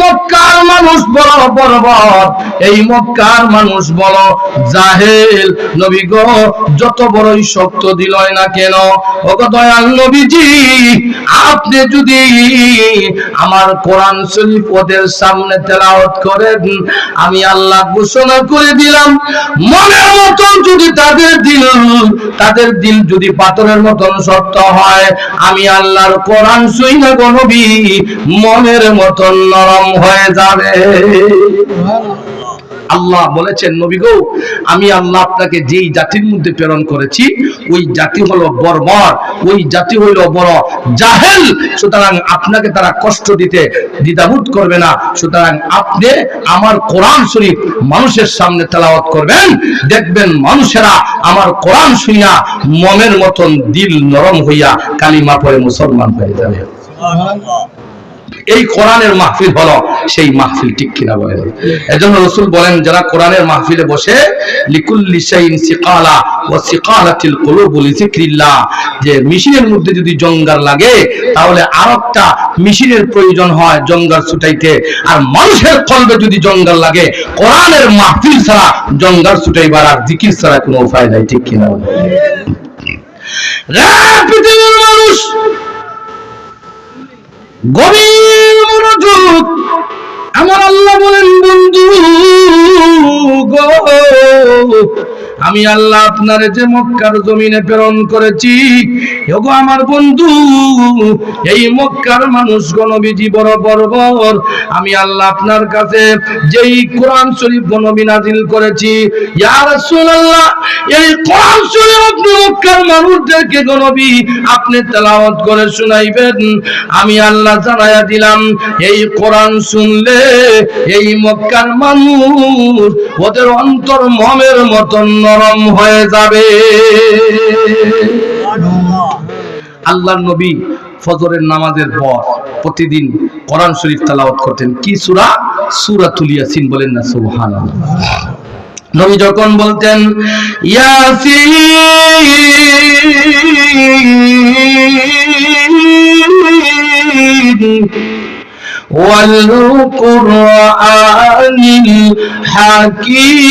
মক্কার মানুষ বড় বর্বর, এই মক্কার মানুষ বড় জাহেল। নবী গো যত বড়ই শক্ত দিলই না কেন, ওগো দয়াল নবীজি আপনি যদি আমার কোরআন শরীফ ওদের সামনে তেলাওয়াত করেন, আমি আল্লাহ ঘোষণা করে দিলাম মনের মতন যদি তাদের দিল যদি পাথরের মতন শক্ত হয়, আমি আল্লাহর কোরআন শুইনা গো নবী মনের মতন নরম হয়ে যাবে। আল্লাহ বলেছেন নবী গো আমি আল্লাহ আপনাকে যেই জাতির মধ্যে প্রেরণ করেছি ওই জাতি হলো বর্বর, ওই জাতি হলো বড় জাহেল, সুতরাং আপনাকে তারা কষ্ট দিতে দ্বিধাবোধ করবে না। সুতরাং আপনি আমার কোরআন শরীফ মানুষের সামনে তেলাওয়াত করবেন, দেখবেন মানুষেরা আমার কোরআন শুনিয়া মনের মতন দিল নরম হইয়া কালিমা পড়ে মুসলমান হয়ে যাবে। এই কোরআনের মাহফিল হলো সেই মাহফিল, ঠিক কিনা বলেন? এজন্য রাসূল বলেন যারা কোরআনের মাহফিলে বসে লিকুল্লি শাইইন সিকালা ওয়া সিকালাতিল কুলুবু লিযিকরিল্লাহ, যে মেশিনের মধ্যে যদি জঙ্গার লাগে তাহলে আরেকটা মেশিনের প্রয়োজন হয় জঙ্গার ছুটাইতে, আর মানুষের কলবে যদি জঙ্গার লাগে কোরআনের মাহফিল ছাড়া জঙ্গার ছুটাইবার আর জিকির ছাড়া কোনো উপায় নাই, ঠিক কিনা বলেন? পৃথিবীর মানুষ গভীর মনোযোগ, আমার আল্লাহ বলেন বন্ধু গো আমি আল্লাহ আপনারে যে মক্কার জমিনে প্রেরণ করেছি, ওগো আমার বন্ধু এই মক্কার মানুষগণ নবীজি বড় বর্বর, আমি আল্লাহ আপনার কাছে যেই কোরআন শরীফ নবী নাজিল করেছি, ইয়া রাসূলুল্লাহ এই কোরআন শরীফ আপনি মক্কার মানুষদেরকে নবী আপনি তেলাওয়াত করে শুনাইবেন। আমি আল্লাহ জানায়া দিলাম এই কোরআন শুনলে এই মক্কার মানুষ ওদের অন্তর মমের মতন নরম হয়ে যাবে। আল্লাহর নবী ফজরের নামাজের পর প্রতিদিন কোরআন শরীফ তেলাওয়াত করতেন। কি সূরা? সূরাতুল ইয়াসিন। বলেন না সুবহানাল্লাহ। নবী যখন বলতেন ইয়াসিন ওয়াল কুরআনিল হাকীম,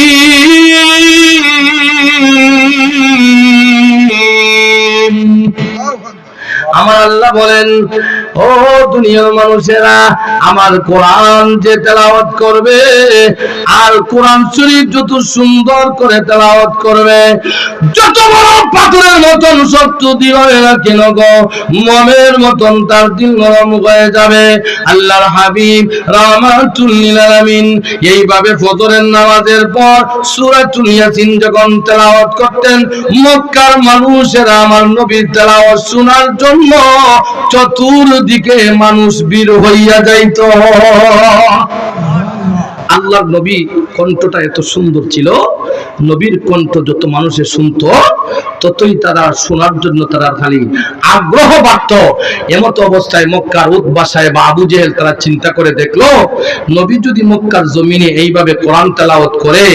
আমার আল্লাহ বলেন ও দুনিয়ার মানুষেরা আমার কোরআন যে তেলাওয়াত করবে আর কোরআন শরীফ যত সুন্দর করে তেলাওয়াত করবে, যত বড় পাথরের মতন শক্ত দিল না কেন গো মমের মতন তার দিল নরম হয়ে যাবে। আল্লাহর হাবিব রাহমাতুল লিল আলামিন এইভাবে ফজরের নামাজের পর সূরাতুল ইয়াসিন যখন তেলাওয়াত করতেন, মক্কার মানুষেরা আমার নবীর তেলাওয়াত শোনার জন্য চতুর্দিকে মানুষ বীর হইয়া যাইত। আল্লাহর নবী কণ্ঠটা এত সুন্দর ছিল, নবীর কণ্ঠ যত মানুষে শুনতো ততই তারা শোনার জন্য তারা খালি আগ্রহ বাড়ত। এমত অবস্থায় মক্কার উতবা সাহেব আবু জেহেল তারা চিন্তা করে দেখলো নবী যদি মক্কার জমিনে এইভাবে কোরআন তেলাওয়াত করে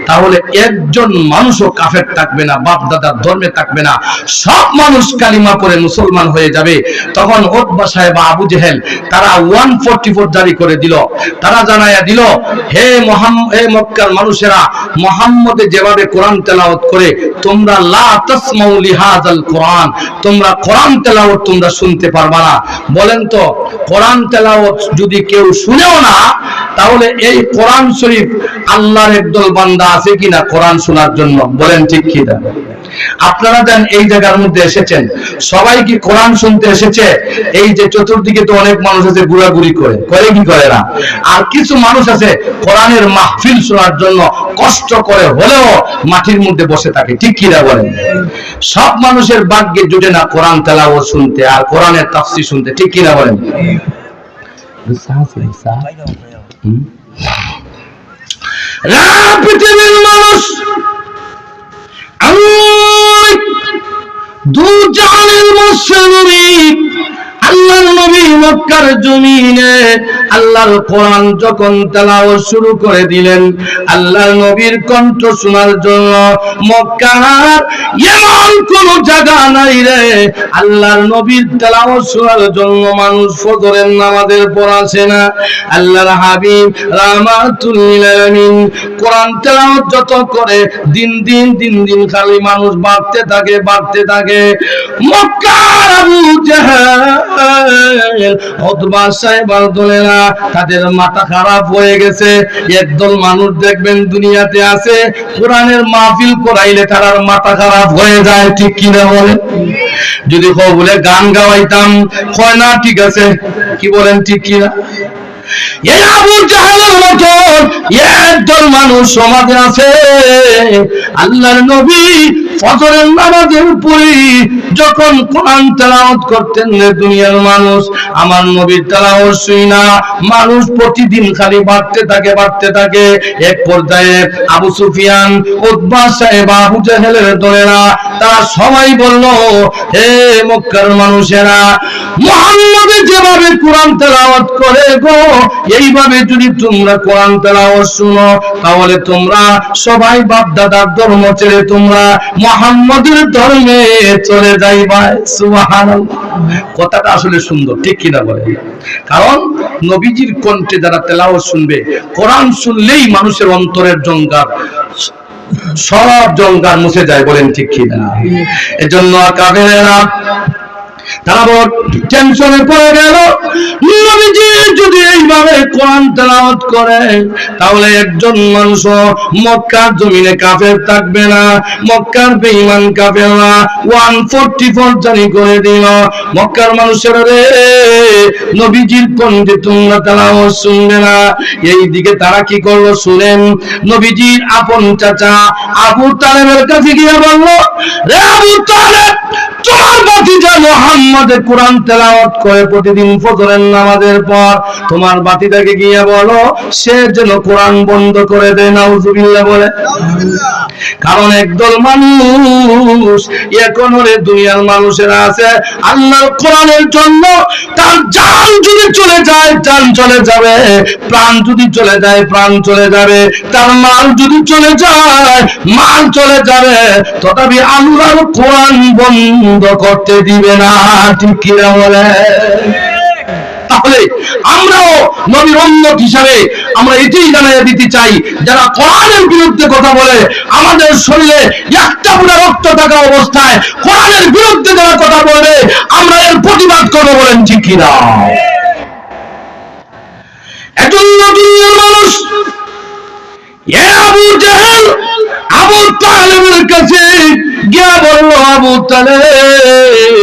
তাহলে একজন মানুষও কাফের থাকবে না, বাপ দাদার ধর্মে থাকবে না, সব মানুষ কালিমা পড়ে মুসলমান হয়ে যাবে। তখন উতবা সাহেব আবু জেহেল তারা 144 জারি করে দিল। তারা জানায়া দিল হে মক্কার মানুষেরা, মুহাম্মদ যেভাবে কোরআন তেলাওয়াত করে তোমরা লা তাসমাউ লিহাযাল কোরআন, তোমরা কোরআন তেলাওয়াত তোমরা শুনতে পারবা না। বলেন তো কোরআন তেলাওয়াত যদি কেউ শুনেও না তাহলে এই কোরআন শরীফ আল্লাহর একদল বান্দা আছে কিনা কোরআন শোনার জন্য? বলেন ঠিক কিনা? আপনারা জানেন এই জায়গার মধ্যে এসেছেন, সবাই কি কোরআন শুনতে এসেছে? এই যে চতুর্দিকে তো অনেক মানুষ আছে ঘোরাঘুরি করে কি করে না, আর কিছু মানুষ আছে কোরআনের মাহফিল শোনার জন্য কষ্ট করে হলেও মাটির মধ্যে বসে থাকে, ঠিক কি না বলেন? সব মানুষের ভাগ্যে জুটে না কোরআন তেলাওয়াত শুনতে আর কোরআনের তাফসীর শুনতে, ঠিক কি না বলেন? পৃথিবীর মানুষ দু জাহানের মুসলিম আল্লাহর নবী মক্কার জমিনে আল্লাহর কোরআন যখন তেলাওয়াত শুরু করে দিলেন, আল্লাহর নবীর কণ্ঠ শোনার জন্য মক্কার এমন কোন জায়গা নাই রে আল্লাহর নবীর তেলাওয়াত শোনার জন্য মানুষ ফজরের নামাজের পর আসে না। আল্লাহর হাবিব রাহমাতুল লিল আলামিন কোরআন তেলাওয়াত যত করে দিন দিন খালি মানুষ বাড়তে থাকে। মক্কার আবু জাহেল উতবা সাহেবার দলেরা তাদের মাথা খারাপ হয়ে গেছে। একদল মানুষ দেখবেন দুনিয়াতে আছে কোরআনের মাহফিল করাইলে তার মাথা খারাপ হয়ে যায়, ঠিক কিনা বলেন? যদি বলে গান গাওয়াইতাম, হয় না, ঠিক আছে, কি বলেন, ঠিক কিনা? এই আবু জাহেলের মতো একদল মানুষ সমাজে আছে। আল্লাহর নবী ফজরের নামাজের পরে যখন কোরআন তেলাওয়াত করতেন, দুনিয়ার মানুষ আমার নবীর তেলাওয়াত শুই না মানুষ প্রতিদিন খালি বাড়তে থাকে। এক পর্যায়ে আবু সুফিয়ান, উতবা সাহেব, আবু জাহেলের দলেরা তারা সবাই বলল, হে মক্কার মানুষেরা, মুহাম্মদ যেভাবে কোরআন তেলাওয়াত করে গো, এইভাবে যদি তোমরা কোরআন তেলাওয়াত শুনো তাহলে তোমরা সবাই বাপ দাদার ধর্ম ছেড়ে তোমরা মুহাম্মদের ধর্মে চলে যাইবা। সুবহানাল্লাহ। কথাটা আসলে সুন্দর, ঠিক কিনা বলে? কারণ নবীজির কণ্ঠে যারা তেলাওয়াত শুনবে, কোরআন শুনলেই মানুষের অন্তরের জঙ্গার, সব জঙ্গার মুছে যায়, বলেন ঠিক কিনা? এজন্য কাফেরেরা তারা বড় টেনশনে পড়ে গেল। নবীজি যদি এইভাবে কোরআন তেলাওয়াত করে তাহলে একজন মানুষ মক্কার জমিনে কাফের থাকবে না। মক্কার বেঈমান কাফেররা 144 জারি করে দিল, মক্কার মানুষেরা রে, নবীজির কণ্ঠে তোমরা তেলাওয়াত শুনবে না। এইদিকে তারা কি করলো শুনেন, নবীজির আপন চাচা আবু তালেবের কাছে গিয়ে বলল, রে আবু তালেব, তোমার ভাতিজা মুহাম্মদ কোরআন তেলাওয়াত করে প্রতিদিন ফজরের নামাজের পর, তোমার ভাতিজাকে গিয়ে বলো সে যেন কোরআন বন্ধ করে দেয়। নাউজুবিল্লাহ বলে। কারণ একদল মানুষ এখন দুনিয়ার মানুষেরা আছে আল্লাহর কোরআনের জন্য তার জান যদি চলে যায় জান চলে যাবে, প্রাণ যদি চলে যায় প্রাণ চলে যাবে, তার মাল যদি চলে যায় মাল চলে যাবে, তথাপি আল্লাহর কোরআন বন্ধ করতে দিবে না, ঠিক কিনা বলে? তাহলে আমরাও নবীর উম্মত হিসাবে আমরা এটাই জানিয়ে দিতে চাই, যারা কোরআনের বিরুদ্ধে কথা বলে, আমাদের শরীরে একটা পুরো রক্ত থাকা অবস্থায় কোরআনের বিরুদ্ধে যারা কথা বলবে আমরা এর প্রতিবাদ করবো, বলেন ঠিক কিনা? একজন দুনিয়ার মানুষ আবু জাহেল আবু তালেবের কাছে গিয়ে বলল, আবু তালেব,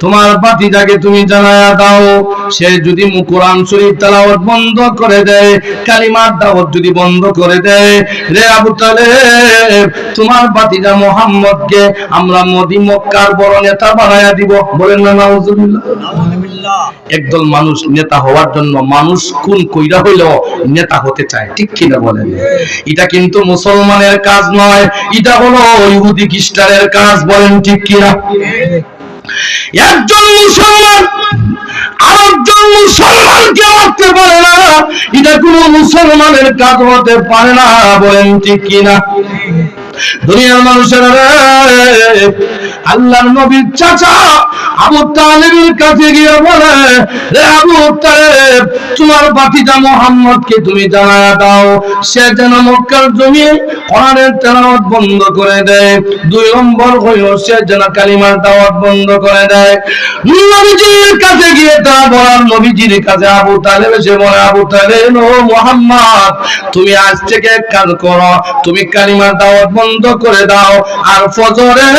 তোমার ভাতিজাকে তুমি জানায়া দাও, সে যদি কোরআন শরীফ তেলাওয়াত বন্ধ করে দেয়, কালিমার দাওয়াত যদি বন্ধ করে দেয়, রে আবু তালেব, তোমার ভাতিজা মুহাম্মদকে আমরা মক্কার বড় নেতা বানায়া দিব। বলেন না নাউজুবিল্লাহ? একদল মানুষ নেতা হওয়ার জন্য মানুষ কোন কইরা হইলেও নেতা হতে চায়, ঠিক কিনা বলেন? এটা কিন্তু মুসলমানের কাজ নয়, এটা হলো ইহুদি খ্রিস্টানের কাজ, বলেন ঠিক কিনা? একজন মুসলমান আরেকজন মুসলমানকে মারতে পারে না, এটা কোনো মুসলমানের কাজ হতে পারে না, বলেন ঠিক কিনা? দুনিয়ার মানুষেরা আল্লাহর নবীর চাচা আবু তালেবের কাছে গিয়ে বলে, রে আবু তালেব, তোমার ভাতিজা মুহাম্মদকে তুমি জানায়া দাও, সে যেন মক্কার জমিনে কোরআনের তেলাওয়াত বন্ধ করে দেয়। 2 নম্বর হইল সে যেন কালিমার দাওয়াত বন্ধ করে দেয়। নবীজির কাছে গিয়ে তা বলার নবীজির কাছে আবু তালেব এসে বলে, আবু তালেব, ও মুহাম্মদ, তুমি আজ থেকে এক কাজ করো, তুমি কালিমার দাওয়াত বন্ধ করে দাও, আর ফজরের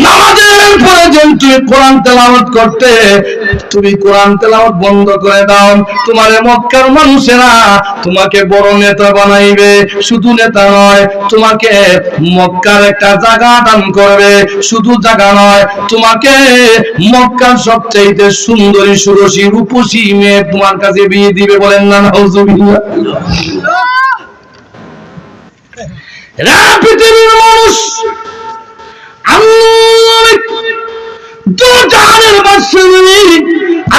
নামাজের পরে যেন তুমি কোরআন তেলাওয়াত করতে, তুমি কোরআন তেলাওয়াত বন্ধ করে দাও। তোমার মক্কার মানুষেরা তোমাকে বড় নেতা বানাইবে, শুধু নেতা নয়, তোমাকে মক্কার একটা জায়গা দান করবে, শুধু জায়গা নয়, তোমাকে মক্কার সবচেয়ে সুন্দরী সুরসী রূপসী মেয়ে তোমার কাছে বিয়ে দিবে। বলেন না নাউজুবিল্লাহ? পৃথিবীর মানুষ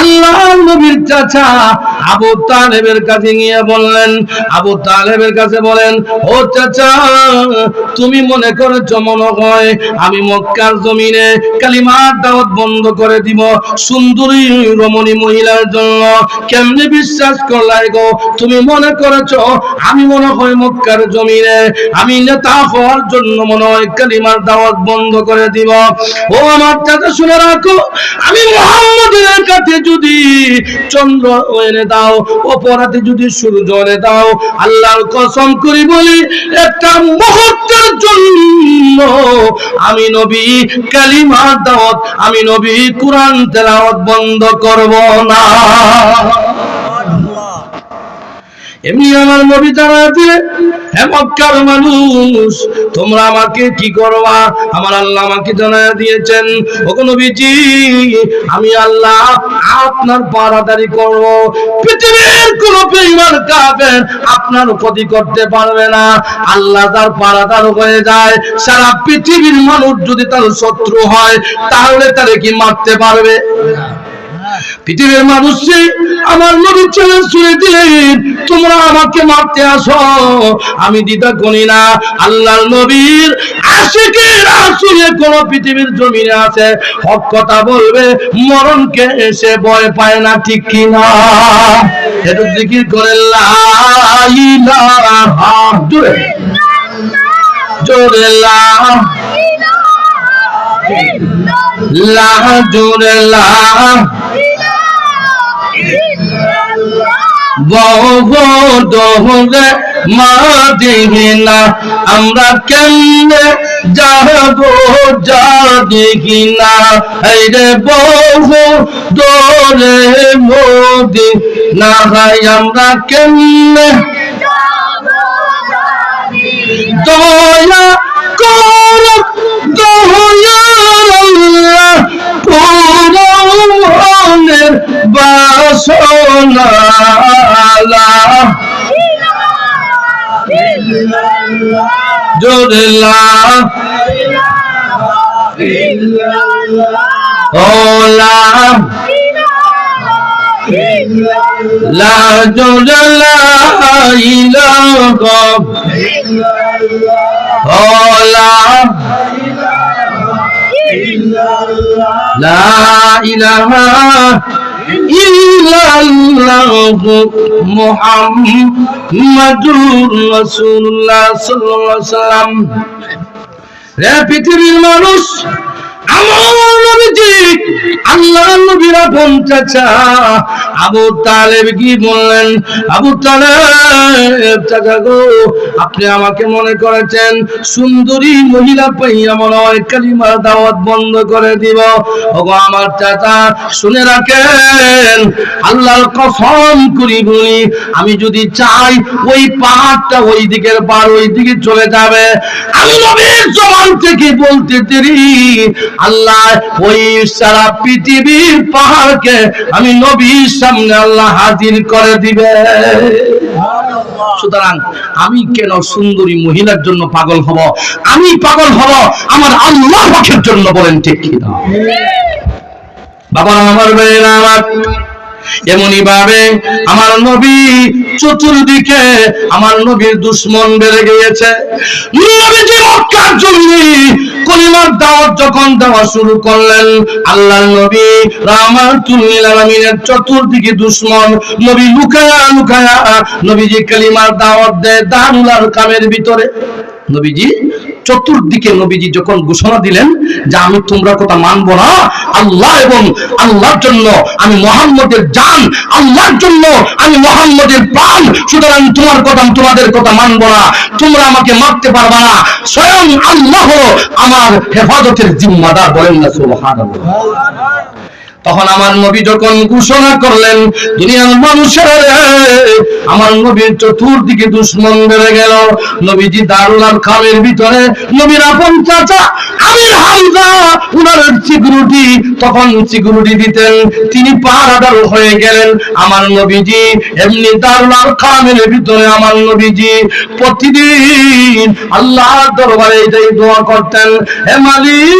আল্লাহর নবীর চাচা আবু তালেবের কাছে গিয়ে বললেন, আবু তালেবের কাছে বলেন, ও চাচা, তুমি মনে করেছো মনে হয় আমি মক্কার জমিনে কালিমার দাওয়াত বন্ধ করে দিব সুন্দরী রমণী মহিলার জন্য? কেমনে বিশ্বাস করলাই গো? তুমি মনে করেছো আমি মনে হয় মক্কার জমিনে আমি নেতা হওয়ার জন্য মনে হয় কালিমার দাওয়াত বন্ধ করে দিব? ও আমার চাচা, শুনে রাখো, আমি মুহাম্মদের কাছে যদি চন্দ্র এনে দাও, অপরাধে যদি সূর্য এনে দাও, আল্লাহর কসম করি বলি, একটা মুহূর্তের জন্য আমি নবী কালিমার দাওয়াত, আমি নবী কোরআন তেলাওয়াত বন্ধ করব না। এমনি আমার নবী জানায় দিলেন, হে মক্কার মানুষ, তোমরা আমাকে কি করবা? আমার আল্লাহ আমাকে জানায় দিয়েছেন, ওগো নবীজি, আমি আল্লাহ আপনার পাহারাদারি করব। পৃথিবীর কোন বেঈমান কাফের আপনার ক্ষতি করতে পারবে না। আল্লাহ তার পাহারাদার হয়ে যায়। সারা পৃথিবীর মানুষ যদি তার শত্রু হয়, তাহলে তারে কি মারতে পারবে? পৃথিবীর মানুষকে আমার নবী ছেলে শুনে দিলেন, তোমরা আমাকে মারতে আসো, আমি দ্বিধা করি না। আল্লাহর নবীর আশিকেরা শুনে কোন পৃথিবীর জমিনে আছে হক কথা বলবে, মরণকে এসে ভয় পায় না, ঠিক কি না? একটু জিকির করে লা ইলাহা, জোরে জোরে লা জোরে লা বহুদূরে মাদিনা আমরা কেমনে যাব জানিনা, রে বহু দূরে মদিনা আমরা কেমনে দয়া কর দয়ার আল্লাহ পুরনের বাসনা জোরে লা ওলা লা জোরে লা ইলাহা ওলা লা ইলাহা ইল্লাল্লাহু মুহাম্মাদুর রাসূলুল্লাহ সাল্লাল্লাহু আলাইহি ওয়াসাল্লাম। রে পৃথিবীর মানুষ, আমার নবীজি আল্লাহর নবীর আপন চাচা আবু তালেব কি বললেন, আবু তালেব চাচা গো, আপনি আমাকে মনে করেছেন সুন্দরী মহিলা পাইয়া মনে হয় কালিমার দাওয়াত বন্ধ করে দিব? ওগো আমার চাচা, শুনে রাখেন, আল্লাহর কসম করি বলি, আমি যদি চাই ওই পাহাড়টা ওই দিকের পার ওই দিকে চলে যাবে। আমি নবীর জবান থেকে বলতে দেরি, আল্লাহ ওই সারা পৃথিবীর পাহাড়কে আমি নবীর সামনে আল্লাহ হাজির করে দিবে। সুতরাং আমি কেন সুন্দরী মহিলার জন্য পাগল হব? আমি পাগল হব আমার আল্লাহ পাকের জন্য, বলেন ঠিক কি না? বাবা আমার, ভাইরা আমার, এমনি ভাবে আমার নবী চতুর্দিকে আমার নবীর দুশমন বেড়ে গিয়েছে। নবীজি মক্কার জমিনে কলিমার দাওয়াত যখন দেওয়া শুরু করলেন, আল্লাহর নবী রাহমাতুল লিল আলামিনের চতুর্দিকে দুশমন। নবী লুকায়া লুকায়া নবীজি কলিমার দাওয়াত দেয় দারুল আরকামের ভিতরে। নবীজি চতুর্দিকে নবীজি যখন ঘোষণা দিলেন যে আমি তোমরা কথা মানবো না, আল্লাহ এবং আল্লাহর জন্য আমি মুহাম্মদের জান, আল্লাহর জন্য আমি মুহাম্মদের প্রাণ, সুতরাং তোমার কথা তোমাদের কথা মানবো না, তোমরা আমাকে মারতে পারবা না, স্বয়ং আল্লাহ আমার হেফাজতের জিম্মাদার, বলেন না সুবহানাল্লাহ। তখন আমার নবী যখন ঘোষণা করলেন, দুনিয়ার মানুষেরা আমার নবীর চতুর্দিকে দুশমন বেড়ে গেল। নবীজি দারুল আরকামের ভিতরে নবীর আপন চাচা আমির হামজা উনার সিকিউরিটি, তখন সিকিউরিটি দিতেন, তিনি পাহারাদার হয়ে গেলেন। আমার নবীজি এমনি দারুল আরকামের ভিতরে আমার নবীজি প্রতিদিন আল্লাহর দরবারে এটাই দোয়া করতেন, হে মালিক,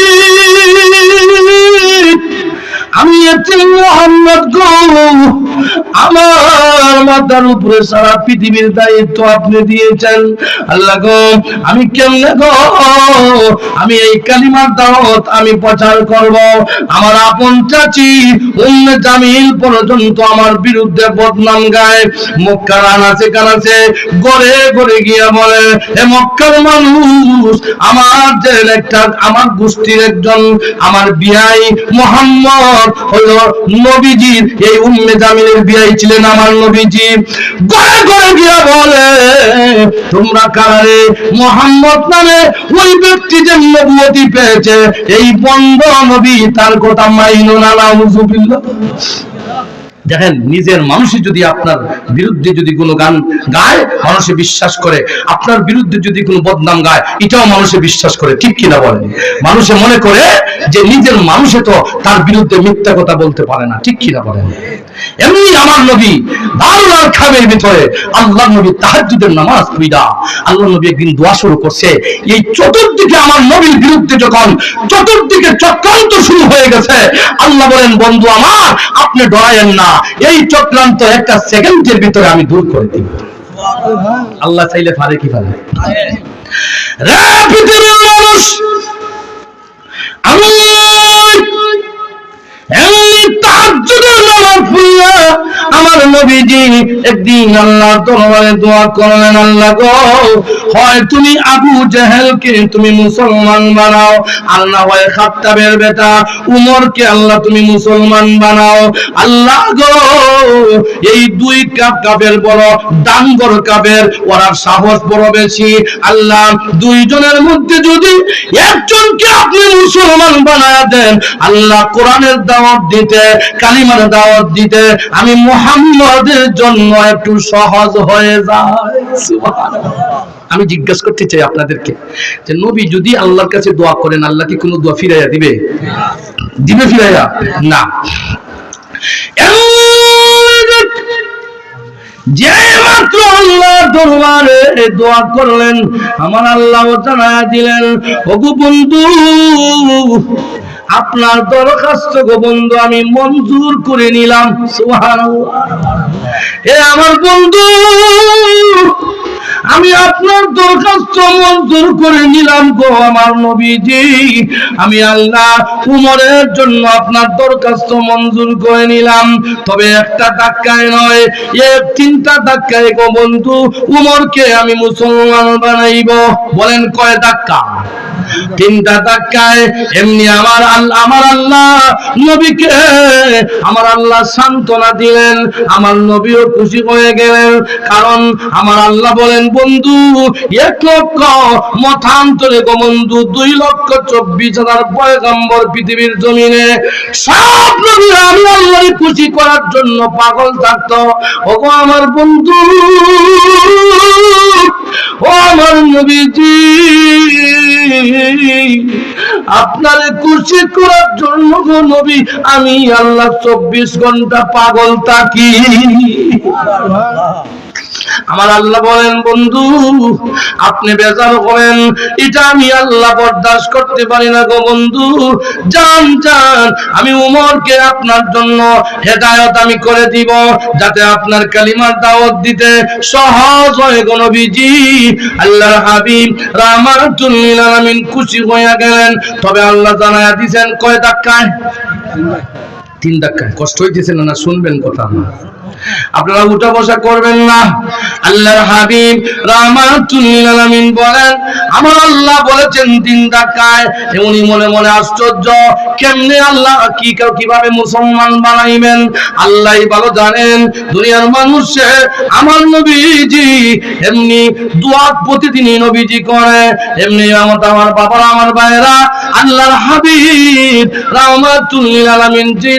আমি এতিম মুহাম্মদ গো, আমার মাথার উপরে সারা পৃথিবীর দায়িত্ব আপনি দিয়েছেন। আল্লাহ গো, আমি কেমনে গো আমি এই কালিমার দাওয়াত আমি প্রচার করব? আমার আপন চাচি উম্মে জামিল পর্যন্ত আমার বিরুদ্ধে বদনাম গায়। মক্কার আনাচে কানাচে ঘরে ঘরে গিয়া বলে, হে মক্কার মানুষ, আমার যে একটা আমার গোষ্ঠীর একজন আমার বিয়াই মুহাম্মদ হলো নবীজির, এই উম্মে জামিলের বিয়াই ছিলেন আমার নবীজি। ঘরে ঘরে গিয়া বলে, তোমরা কারে? মুহাম্মদ নামে ওই ব্যক্তি যে নবুয়তি পেয়েছে, এই বন্ধ নবী, তার কথা মাইনো না। নাউযুবিল্লাহ। দেখেন, নিজের মানুষই যদি আপনার বিরুদ্ধে যদি কোনো গান গায়, মানুষে বিশ্বাস করে। আপনার বিরুদ্ধে যদি কোনো বদনাম গায়, এটাও মানুষে বিশ্বাস করে। ঠিক কিনা বলেন? মানুষে মনে করে যে নিজের মানুষে তো তার বিরুদ্ধে মিথ্যা কথা বলতে পারে না। ঠিক কিনা বলেন? এমনি আমার নবী দারুল আরকামের ভিতরে আল্লাহর নবী তাহাজ্জুদের নামাজ পড়া, আল্লাহর নবী একদিন দোয়া শুরু করছে। এই চতুর্দিকে আমার নবীর বিরুদ্ধে যখন চতুর্দিকে চক্রান্ত শুরু হয়ে গেছে, আল্লাহ বলেন, বন্ধু আমার, আপনি ডরায়েন না, এই চক্রান্ত একটা সেকেন্ডের ভিতরে আমি দূর করে দিব। আল্লাহ চাইলে পারে কি পারে? রে পৃথিবীর মানুষ, আমি এমনি তাহাজ্জুদের নামাজ পড়িয়া আমার নবীজি একদিন আল্লাহর দরবারে দোয়া করলেন, আল্লাহ গো, হয় তুমি আবু জেহেলকে তুমি মুসলমান বানাও, আল্লাহ হয় খাত্তাবের বেটা উমরকে আল্লাহ তুমি মুসলমান বানাও। আল্লাহ গো, এই দুই কাফের বড় ডাঙ্গর কাফের, ওরা সাহস বড় বেশি। আল্লাহ, দুইজনের মধ্যে যদি একজনকে আপনি মুসলমান বানায়া দেন, আল্লাহ কোরআনের দাওয়াত দিতে, কালিমার দাওয়াত দিতে আমি মুহাম্মদের জন্য একটু সহজ হয়ে যায়। সুবহানাল্লাহ। আমি জিজ্ঞেস করতে চাই আপনাদেরকে যে নবী যদি আল্লাহর কাছে দোয়া করেন, আল্লাহ কি কোনো দোয়া ফিরাইয়া দিবে? দিবে ফিরাইয়া? না। যে মাত্র আল্লাহর দরবারে দোয়া করলেন, আমার আল্লাহ জানায়া দিলেন, ওগো বন্ধু, আপনার দরখাস্ত গো বন্ধু আমি মঞ্জুর করে নিলাম। সুবহানাল্লাহ। এ আমার বন্ধু, আমি আপনার দরখাস্ত মঞ্জুর করে নিলাম গো আমার নবীজি। আমি আল্লাহ উমরের জন্য আপনার দরখাস্ত মঞ্জুর করে নিলাম, তবে একটা ধাক্কায় নয়, তিনটা ধাক্কায় গো বন্ধু উমরকে আমি মুসলমান বানাইব। বলেন কয় ধাক্কা? তিনটা ধাক্কায়। এমনি আমার আল্লাহ নবীকে আমার আল্লাহ সান্ত্বনা দিলেন, আমার নবীও খুশি হয়ে গেলেন। কারণ আমার আল্লাহ বলেন, বন্ধু 1 লক্ষ মতান্তরে গো বন্ধু 2,24,000 পয়গম্বর পৃথিবীর জমিনে, সব নবীরা আমি আল্লাহকে খুশি করার জন্য পাগল থাকতো। ওগো আমার বন্ধু, ও আমার নবীজি, আপনারে খুশি করার জন্য গো নবী আমি আল্লাহ 24 ঘন্টা পাগল থাকি। আমার আল্লাহ বলেন, বন্ধু আপনি বেজার করেন, এটা আমি আল্লাহ বরদাস্ত করতে পারি না গো বন্ধু। যান যান, আমি উমরকে আপনার জন্য হেদায়েত আমি করে দিব, যাতে আপনার কালিমার দাওয়াত দিতে সহজ হয় গো নবীজি। আল্লাহর হাবিব রাহমাতুল লিল আলামিন খুশি হয়ে গেলেন। তবে আল্লাহ জানায়া দিবেন কয় ধাক্কায়? 3 ধাক্কায়। কষ্ট হইতেছে না? শুনবেন কথা, আপনারা উঠা বসা করবেন না। আল্লাহর হাবিব রাহমাতুল লিল আলামিন বলেন, আমার আল্লাহ বলেছেন 3 ধাক্কায়। এমনি মনে মনে আশ্চর্য, কেমনে আল্লাহ কিভাবে মুসলমান বানাইবেন আল্লাহই ভালো জানেন। দুনিয়ার মানুষে আমার নবীজি এমনি দোয়া প্রতিদিনই নবীজি করে, এমনি আমার বাবারা, আমার ভাইরা, আল্লাহর হাবিব রাহমাতুল লিল আলামিন যে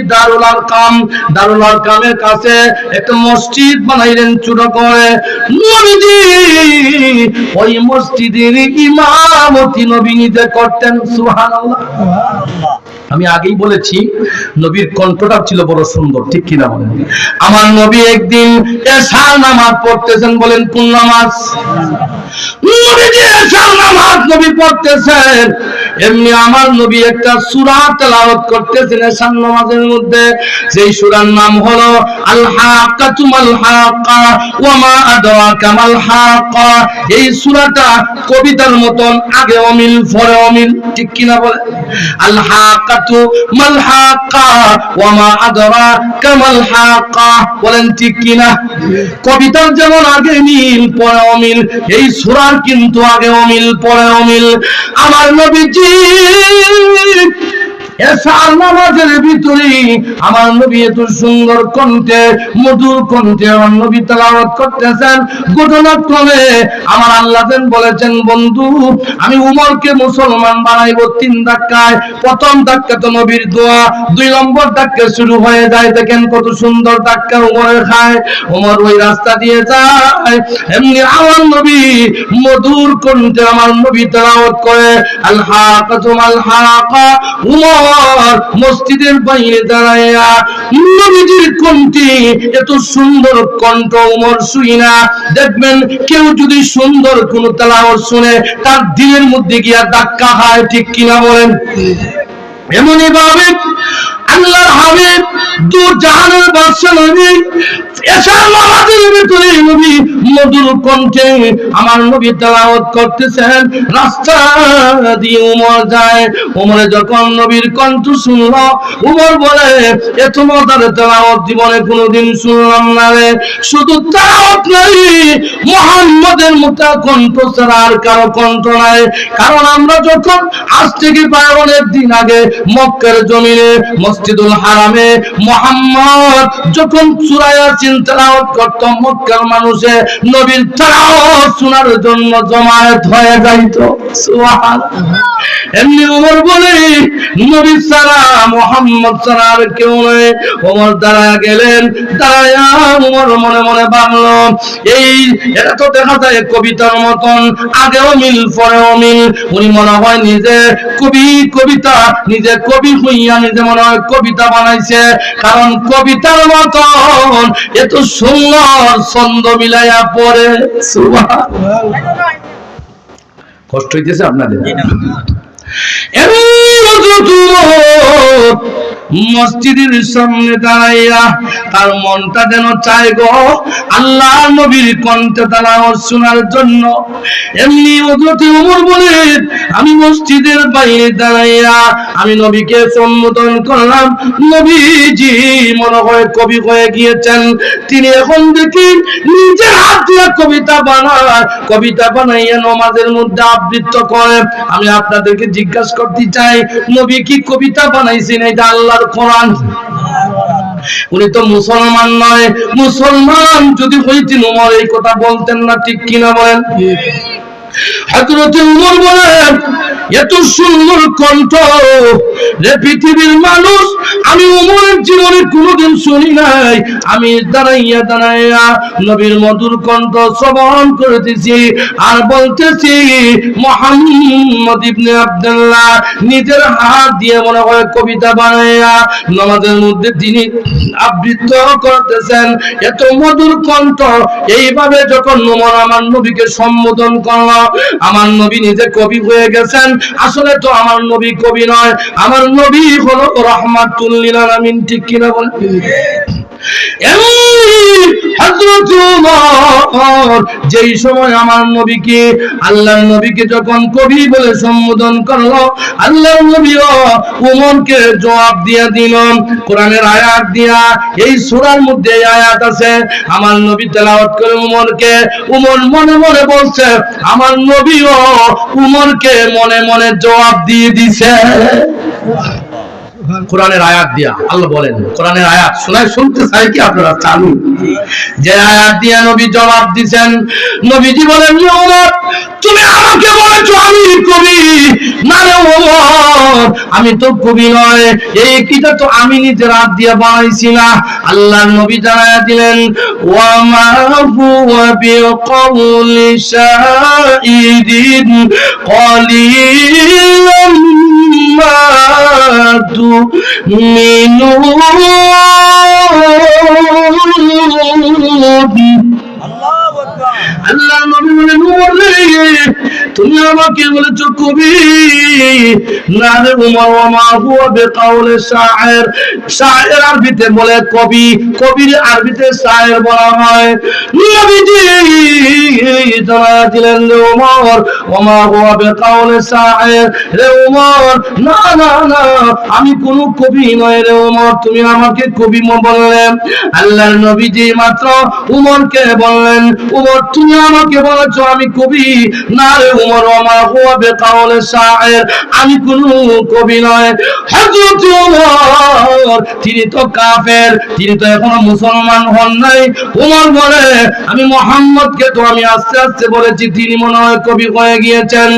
দারুল আরকামের কাছে একটা মসজিদ বানাইলেন ছোট করে। নবীজি ওই মসজিদের ইমামতি নবী নিজে করতেন। সুবহানাল্লাহ। আমি আগেই বলেছি নবীর কণ্ঠটা ছিল বড় সুন্দর, ঠিক কিনা বলেন? আমার নবী একদিন এশার নামাজ পড়তেছেন, বলেন কোন নামাজ? নবীজি এশার নামাজ নবী পড়তেছেন, এমনি আমার নবী একটা সূরা তেলাওয়াত করতেছেন এশার নামাজের মধ্যে। সেই সূরার নাম হলো আল হাক্কাতু মাল হাক্কা ওয়া মা আদরাকা মাল হাক্কা। এই সূরাটা কবিতার মতন আগে অমিল পরে অমিল, ঠিক কিনা বলেন? আল হাক্কাতু মাল হাক্কা ওয়া মা আদরাকা মাল হাক্কা, বলেন ঠিক কিনা? কবিতার যেমন আগে মিল পরে অমিল, এই সূরার কিন্তু আগে অমিল পরে অমিল। আমার নবীজি এশার নামাজের ভিতরে আমার নবী এত সুন্দর কণ্ঠে, মধুর কণ্ঠে আমার নবী তেলাওয়াত করতেছেন। ঘটনাক্রমে আমার আল্লাহ বলেছেন, বন্ধু আমি উমরকে মুসলমান বানাইব 3 ধাক্কায়। প্রথম ধাক্কা তো নবীর দোয়া, 2 নম্বর ধাক্কা শুরু হয়ে যায়। দেখেন কত সুন্দর ধাক্কা উমরের খায়। উমর ওই রাস্তা দিয়ে যায়, এমনি আমার নবী মধুর কণ্ঠে আমার নবী তেলাওয়াত করে আল হাক্কাতু মাল হাক্কা। উমর মসজিদের বাইরে দাঁড়াইয়া নবীজির কণ্ঠে, এত সুন্দর কণ্ঠ উমর শুই না। দেখবেন কেউ যদি সুন্দর কোন তেলাওয়াত শুনে তার দিলের মধ্যে গিয়া ধাক্কা খায়, ঠিক কিনা বলেন? এমনই ভাবে আল্লাহর হাবিব দু জাহানের বাদশা নবী এশার নামাজের ভিতরে নবী মধুর কণ্ঠে আমার নবী তেলাওয়াত করতেছেন। রাস্তা দিয়ে উমর যায়, উমরে যখন নবীর কণ্ঠ শুনলো, উমর বলে এত মজার তেলাওয়াত জীবনে কোনোদিন শুনলাম না রে। শুধু তেলাওয়াত নাই, মুহাম্মদের মতো কণ্ঠ ছাড়া আর কারো কণ্ঠ নাই। কারণ আমরা যখন আজ থেকে প্রায় অনেক দিন আগে মক্কার জমিনে মসজিদুল হারামে মুহাম্মদ যখন সূরা ইয়াসিন তেলাওয়াত করত, মক্কার মানুষে নবীর তেলাওয়াত শোনার জন্য জমায়েত হয়ে যাইত। সুবহানাল্লাহ। এমনি ওমর বলে নবী ছাড়া, মুহাম্মদ ছাড়া আর কেউ নয়। ওমর দাঁড়ায় গেলেন, দাঁড়ায়া ওমর মনে মনে ভাবলো, এই এটা তো দেখা যায় কবিতার মতন আগেও মিল পরেও মিল। উনি মনে হয় নিজে কবিতা নিজে কবি হইয়া নিজে মনে হয় কবিতা বানাইছে। কারণ কবিতার মতন এত সুন্দর ছন্দ মিলাইয়া পড়ে। সুবহানাল্লাহ। কষ্ট হইতেছে আপনাদের? মসজিদের সামনে দাঁড়াইয়া তার মনটা যেন চায় গো আল্লাহ নবীর কণ্ঠ তেলাওয়াত শোনার জন্য। এমনি হযরত ওমর বলেন, আমি মসজিদের বাইরে দাঁড়াইয়া আমি নবীকে সম্বোধন করলাম। নবীজি মনে হয় কবি হয়ে গিয়েছেন। তিনি এখন দেখি নিজের হাত দিয়ে কবিতা বানায়, কবিতা বানাইয়া নামাজের মধ্যে আবৃত্তি করে। আমি আপনাদেরকে জিজ্ঞাসা করতে চাই, নবী কি কবিতা বানাইছেন? এটা আল্লাহর কোরআন। উনি তো মুসলমান নয়। মুসলমান যদি হইতেন ওমর এই কথা বলতেন না, ঠিক কিনা বলেন? হযরত ওমর বলেন, এত সুন্দর কণ্ঠ রে পৃথিবীর মানুষ আমি ওমরের জীবনে কোনোদিন শুনি নাই। আমি দাঁড়াইয়া দাঁড়াইয়া নবীর মধুর কণ্ঠ শ্রবণ করতেছি আর বলতেছি, মুহাম্মদ ইবনে আব্দুল্লাহ নিজের হাত দিয়ে মনে হয় কবিতা বানাইয়া নামাজের মধ্যে তিনি আবৃত্তি করতেছেন। এত মধুর কণ্ঠ। এইভাবে যখন ওমর আমার নবীকে সম্বোধন করলো, আমার নবী নিজে কবি হয়ে গেছেন। আসলে তো আমার নবী কবি নয়, আমার নবী হলো রাহমাতুল লিল আলামিন, ঠিক কিনা বলেন? হযরত ওমর যেই সময় আমার নবীকে, আল্লাহর নবীকে যখন কবি বলে সম্বোধন করলো, আল্লাহর নবীও ওমরকে জবাব দিয়া দিল কোরআনের আয়াত দিয়া। এই সূরার মধ্যে এই আয়াত আছে। আমার নবী তেলাওয়াত করে ওমরকে, ওমর মনে মনে বলছে, আমার নবীও ওমরকে মনে মনে জবাব দিয়ে দিছে কোরআনের আয়াত দিয়া। আল্লাহ বলেন কোরআনের আয়াত শোনায়, শুনতে চাই কি আপনারা? চালু যে আয়াত দিয়া নবী জবাব দিবেন। নবীজি বলেন, ওমর তুমি আমাকে বলেছো আমি কবি না রে ওমর, আমি তো কবি নয়। এই কিটা তো আমি নিজের হাত দিয়ে বানাইছি না। আল্লাহর নবী জানায়া দিলেন, ওয়া মা হুয়া বিকাউলি শাইরিন ক্বালিলাম মা তুমিনুন। আল্লাহ নবী বলেন উমর রে তুমি আমাকে বলেছো কবি, না রে উমর, ওমা হুয়া বিকাউলি শায়ের। শায়ের আরবিতে বলে কবি, কবির আরবিতে শায়ের বলা হয়। নবীজি জানায়া দিলেন রে উমর, ওমা হুয়া বিকাউলি শায়ের, রে উমর না না না আমি কোন কবি নয় রে উমর, তুমি আমাকে কবি বললেন। আল্লাহর নবীজি মাত্র উমরকে বললেন উমর তুমি আমাকে বলেছো আমি কবি, না রে উমর, ওমা হুয়া বিকাউলি শায়ের, আমি কোন কবি নয়। হযরত উমর তিনি তো কাফের, তিনি তো এখনো মুসলমান হন নাই। উমর বলে আমি মুহাম্মদকে তো আমি আস্তে আস্তে বলেছি, তিনি মনে হয় কবি হয়ে গিয়েছেন।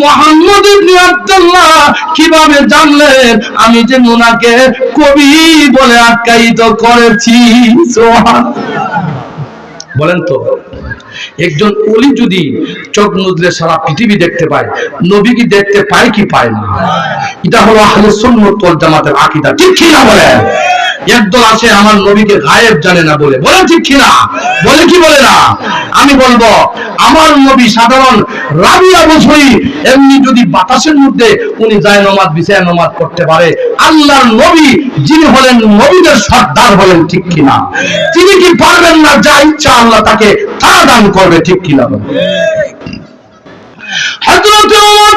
মুহাম্মদ ইবনে আব্দুল্লাহ কিভাবে জানলেন আমি যে ওনাকে কবি বলে আখ্যায়িত করেছি? সুবহানাল্লাহ বলেন তো, একজন ওলি যদি চোখ মুজলে সারা পৃথিবী দেখতে পায়, নবী কি দেখতে পায় কি পায় না? এটা হলো আহলে সুন্নাত ওয়াল জামাতের আকীদা, ঠিক কি না বলেন? একদল আছে আমার নবীকে গায়েব জানে না বলে, বলেন ঠিক কি না? বলে কি বলে না? আমি বলবো আমার নবী সাধারণ রাবিয়া বছরই এমনি যদি বাতাসের মধ্যে উনি যায় নামাজ বিছায় নামাজ পড়তে পারে, আল্লাহর নবী যিনি হলেন নবীদের সর্দার হলেন, ঠিক কি না? তিনি কি পারবেন না? যা ইচ্ছা আল্লাহ তাকে তা দান করবে, ঠিক কি না? হযরত ওমর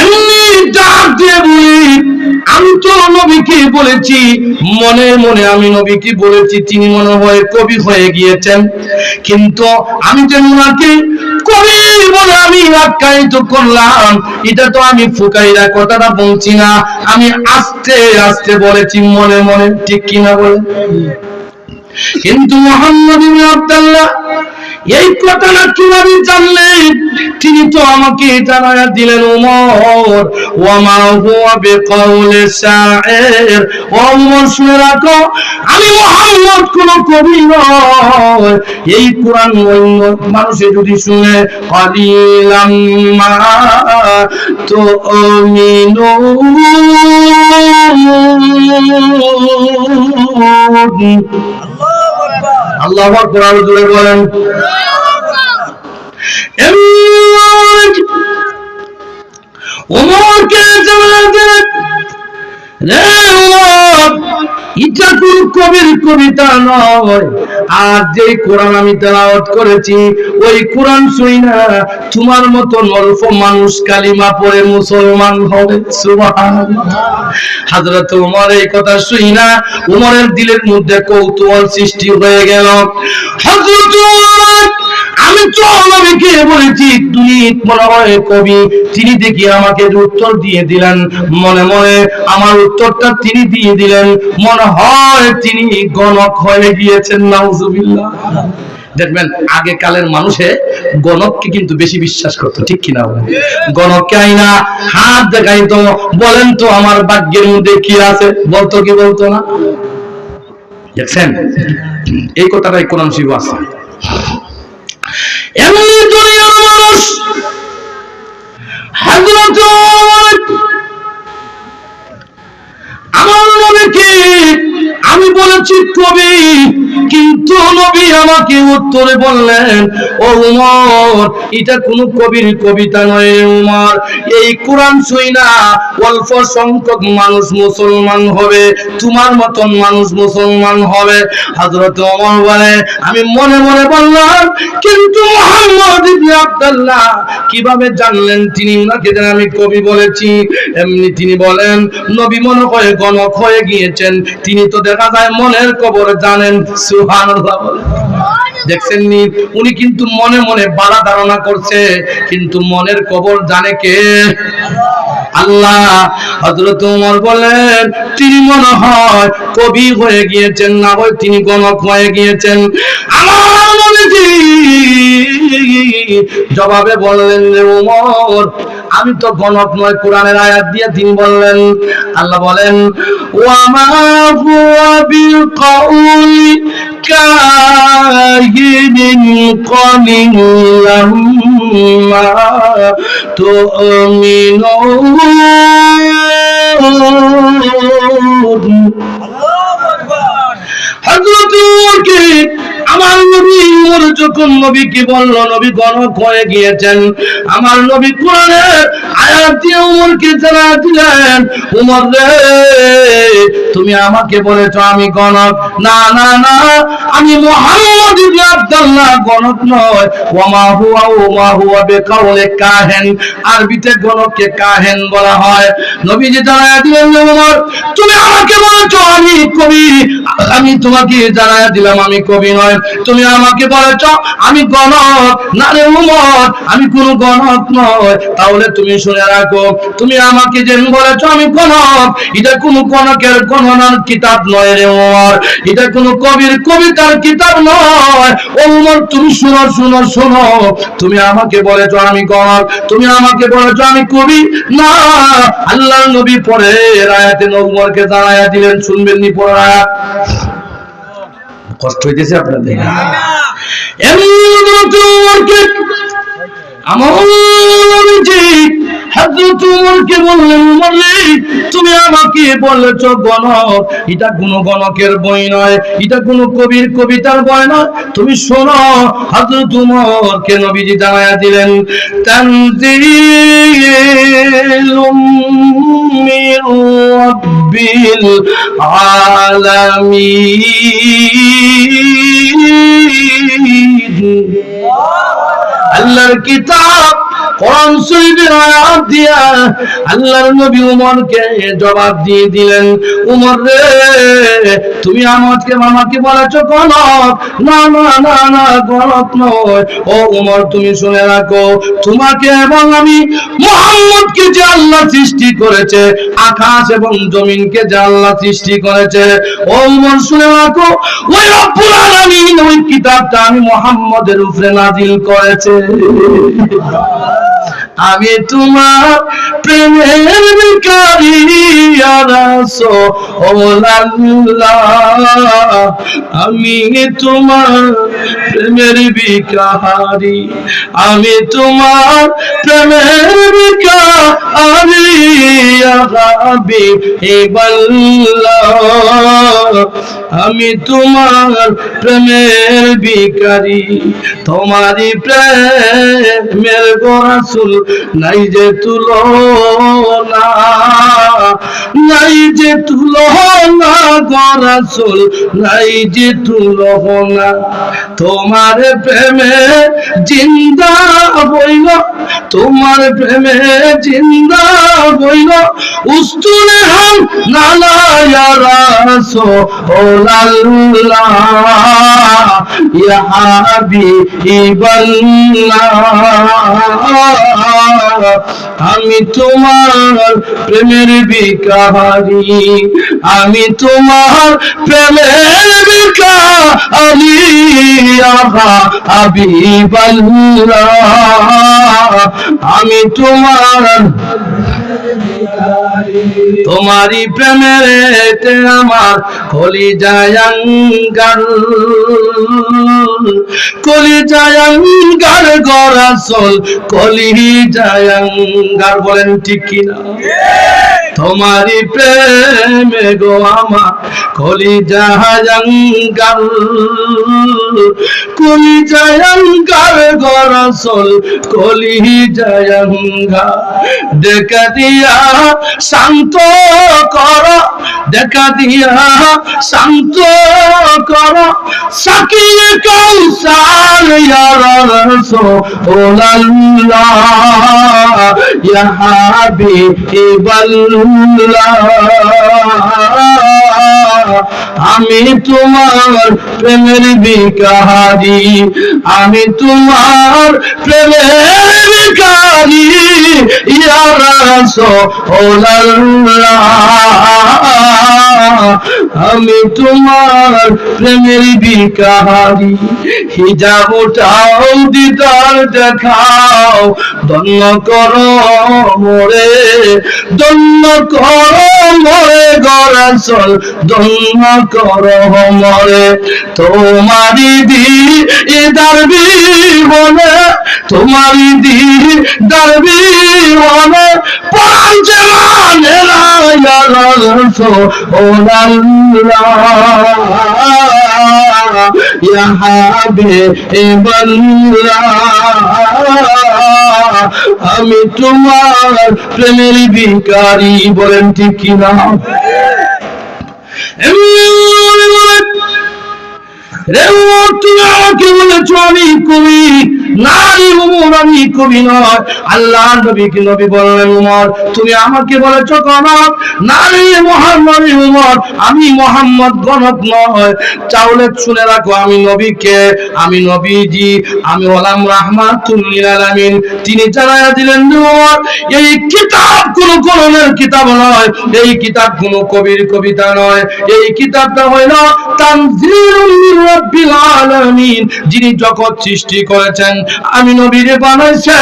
এমনি ডাক দিয়ে বলি আমি তো নবীকে বলেছি, মনে মনে আমি নবীকে বলেছি তিনি মনে হয় কবি হয়ে গিয়েছেন, কিন্তু আমি যে ওনাকে কবি বলে আমি আখ্যায়িত করলাম, এটা তো আমি ফুকাইরা কথাটা বলছি না, আমি আস্তে আস্তে বলেছি মনে মনে, ঠিক কিনা বলে। কিন্তু মুহাম্মদ ইবনে আব্দুল্লাহ এই কথাটা কিভাবে জানলেন? তিনি তো আমাকে জানায়া দিলেন ওমর, ওয়ামা হুয়া বিকাউলি শায়ের, ওমর শুনে রাখো আমি মুহাম্মদ কোন কবি নয়। এই কোরআন অন্য মানুষে যদি শুনে কালিলাম মা তুমিনুন, আল্লাহু আকবার, আরো জোরে বলেন। ওমরকে জানালেন রে ওমর, এটা কোন কবির কবিতা নয়, আর যে কোরআন আমি তেলাওয়াত করেছি ওই কোরআন শুইনা তোমার মতন অল্প মানুষ কালিমা পড়ে মুসলমান হবে। সুবহানাল্লাহ। হযরত ওমর এই কথা শুইনা ওমরের দিলের মধ্যে কৌতূহল সৃষ্টি হয়ে গেল। হযরত ওমর আমি তো নবীকে বলেছি তুমি মনে হয় কবি, তিনি দেখি আমাকে উত্তর দিয়ে দিলেন, মনে মনে আমার উত্তরটা তিনি দিয়ে দিলেন, মনে হয় তিনি গণক হয়ে গিয়েছেন। নাউজুবিল্লাহ। দেখবেন আগে কালের মানুষে গণককে কিন্তু বেশি বিশ্বাস করতো, ঠিক কিনা? গণককে আইনা হাত দেখাইতো, বলেন তো আমার ভাগ্যের মধ্যে কি আছে, বলতো কি বলতো না? দেখছেন এই কথাটাই কোরআন শরীফে আছে। এমনি দুনিয়ার মানুষ হযরত আমার নবীকে আমি বলেছি কবি, কিন্তু নবী আমাকে উত্তরে বললেন ও উমর এটা কোন কবির কবিতা নয় উমর, এই কোরআন শুইনা অল্প সংখ্যক মানুষ মুসলমান হবে, তোমার মতন মানুষ মুসলমান হবে। হযরত ওমর বলে আমি মনে মনে বললাম কিন্তু মুহাম্মদ ইবনে আব্দুল্লাহ কিভাবে জানলেন তিনি উনাকে যেন আমি কবি বলেছি? এমনি তিনি বলেন নবী মনে হয় গণক হয়ে গিয়েছেন, তিনি তো দেখা যায় মনের খবর জানেন। সুবহানাল্লাহ। দেখছেন নি উনি কিন্তু মনে মনে বাড়া ধারণা করছে, কিন্তু মনের খবর জানে কে? আল্লাহ। হযরত ওমর বলেন তিনি মনে হয় কবি হয়ে গিয়েছেন, না হয় তিনি গণক হয়ে গিয়েছেন। আমার নবীজি জবাবে বললেন যে ওমর আমি তো গণক নয়। কোরআনের আয়াত দিয়ে তিনি বললেন, আল্লাহ বলেন ওয়ামা হুয়া বিল কাউলি হিনিন কলিলাম মা তুমিনুন। হযরত ওমরকে আমার নবী ওমর যখন নবীকে বলল, নবী গণক হয়ে গিয়েছেন, আমার নবী কোরআনের আয়াত দিয়ে ওমরকে জানা দিলেন, ওমর রে তুমি আমাকে বলেছো আমি গণক, না না না, আমি মুহাম্মদ ইবনে আব্দুল্লাহ গণক নয়। ওমা হুয়া বিকাউলি কাহিন, আরবিতে গণককে কাহিন বলা হয়। নবীজি জানা দিলেন, ওমর তুমি আমাকে বলেছো আমি কবি, আমি তোমাকে জানায়া দিলাম আমি কবি নয়। তুমি আমাকে বলেছ আমি গণক, না রে ওমর আমি কোন গণক নয়। তাহলে তুমি শুনে রাখো, তুমি আমাকে যে বলেছ আমি গণক, এটা কোন গণকের গণনার কিতাব নয় রে ওমর, এটা কোন কবির কবিতার কিতাব নয়। ওমর তুমি শুনো শুনো শুনো, তুমি আমাকে বলেছ আমি গণক, তুমি আমাকে বলেছ আমি কবি না। আল্লাহর নবী পরে আয়াতে ওমরকে জানায়া দিলেন, শুনবেন নি পরে আয়াত? কষ্ট হইতেছে আপনাদের? হযরত ওমরকে বললেন, ওমর রে তুমি আমাকে বলেছ গণক, এটা কোন গণকের বই নয়, এটা কোন কবির কবিতার বই নয়। তুমি শোনো, হযরত ওমরকে নবীজি জানায়া দিলেন, তানজিলুম মির রাব্বিল আলামিন। আল্লাহর কিতাব কোরআন শরীফের আয়াত দিয়া আল্লাহর নবী ওমরকে জবাব দিয়ে দিলেন, ওমর রে তুমি আমাকে বলেছো গণক, না না না না গণক নয়। ও ওমর তুমি শুনে রাখো, তোমাকে এবং আমি মুহাম্মদকে যে আল্লাহ সৃষ্টি করেছে, আকাশ এবং জমিনকে যে আল্লাহ সৃষ্টি করেছে, ও ওমর শুনে রাখো, ওই রব্বুল আলামিন ওই কিতাবটা আমি মুহাম্মদের উপরে নাজিল করেছে। আমি তোমার প্রেমের ভিখারি ইয়া রাসূলুল্লাহ, আমি তোমার প্রেমের ভিখারি, আমি তোমার প্রেমের ভিখারি ইয়া হাবিবাল্লাহ, আমি তোমার প্রেমের ভিখারি, তোমারই প্রেমের গো রাসূল নাই যে তুলনা, নাই যে তুলনা গো রাসূল নাই যে তুলনা। তোমার প্রেমে জিন্দা হইল, তোমার প্রেমে জিন্দা হইল উস্তুনে হাম নালা ইয়া রাসূলুল্লাহ ইয়া হাবিবাল্লাহ, আমি তোমার প্রেমের ভিখারি, আমি তোমার প্রেমের ভিখারি ইয়া হাবিবাল্লাহ, আমি তোমার তোমারি প্রেমেতে আমার কলিজায় আঙ্গার, কলিজায় আঙ্গার গো রাসূল কলিজায় আঙ্গার। বলেন ঠিক কিনা? তোমারি প্রেমে গো আমার কলিজায় আঙ্গার, কলিজায় আঙ্গার গো রাসূল কলিজায় আঙ্গার। দেখা দিয়া শান্ত কর, দেখা দিয়া শান্ত কর সাকিয়ে কাউসার ইয়া রাসূলুল্লাহ ইয়া হাবিবাল্লাহ, আমি তোমার প্রেমের ভিখারি, আমি তোমার প্রেমের ভিখারি ইয়া রাসূলুল্লাহ, আমি তোমার প্রেমের ভিখারি হিজাব উঠাও দিদার দেখাও ধন্য করো মোরে ধন্য করো মোরে গো রাসূল ধন্য করো মোরে তোমারি দিদার বিহনে তোমারি দিদার বিহনে পাঁচ মানে ইয়া রাসূলুল্লাহ ইয়া হাবিবাল্লাহ আমি তোমার প্রেমের ভিখারি বলেন ঠিক কিনা তুমি আমাকে বলেছো আমি কবি নারী উমর আমি কবি নয় আল্লাহ নবীকে নবী বললেন উমর তুমি আমাকে বলেছো গণক নারী মুহাম্মদ উমর আমি মুহাম্মদ গণক নয় তাহলে শুনে রাখো আমি নবীকে আমি নবীজি আমি হলাম রাহমাতুল লিল আলামিন তিনি জানায়া দিলেন উমর এই কিতাব কোন কোরআনের কিতাব নয় এই কিতাব কোন কবির কবিতা নয় এই কিতাবটা হলো তানজিলুল মির রাব্বিল আলামিন যিনি জগৎ সৃষ্টি করেছেন আমি নবীরে বানাইছে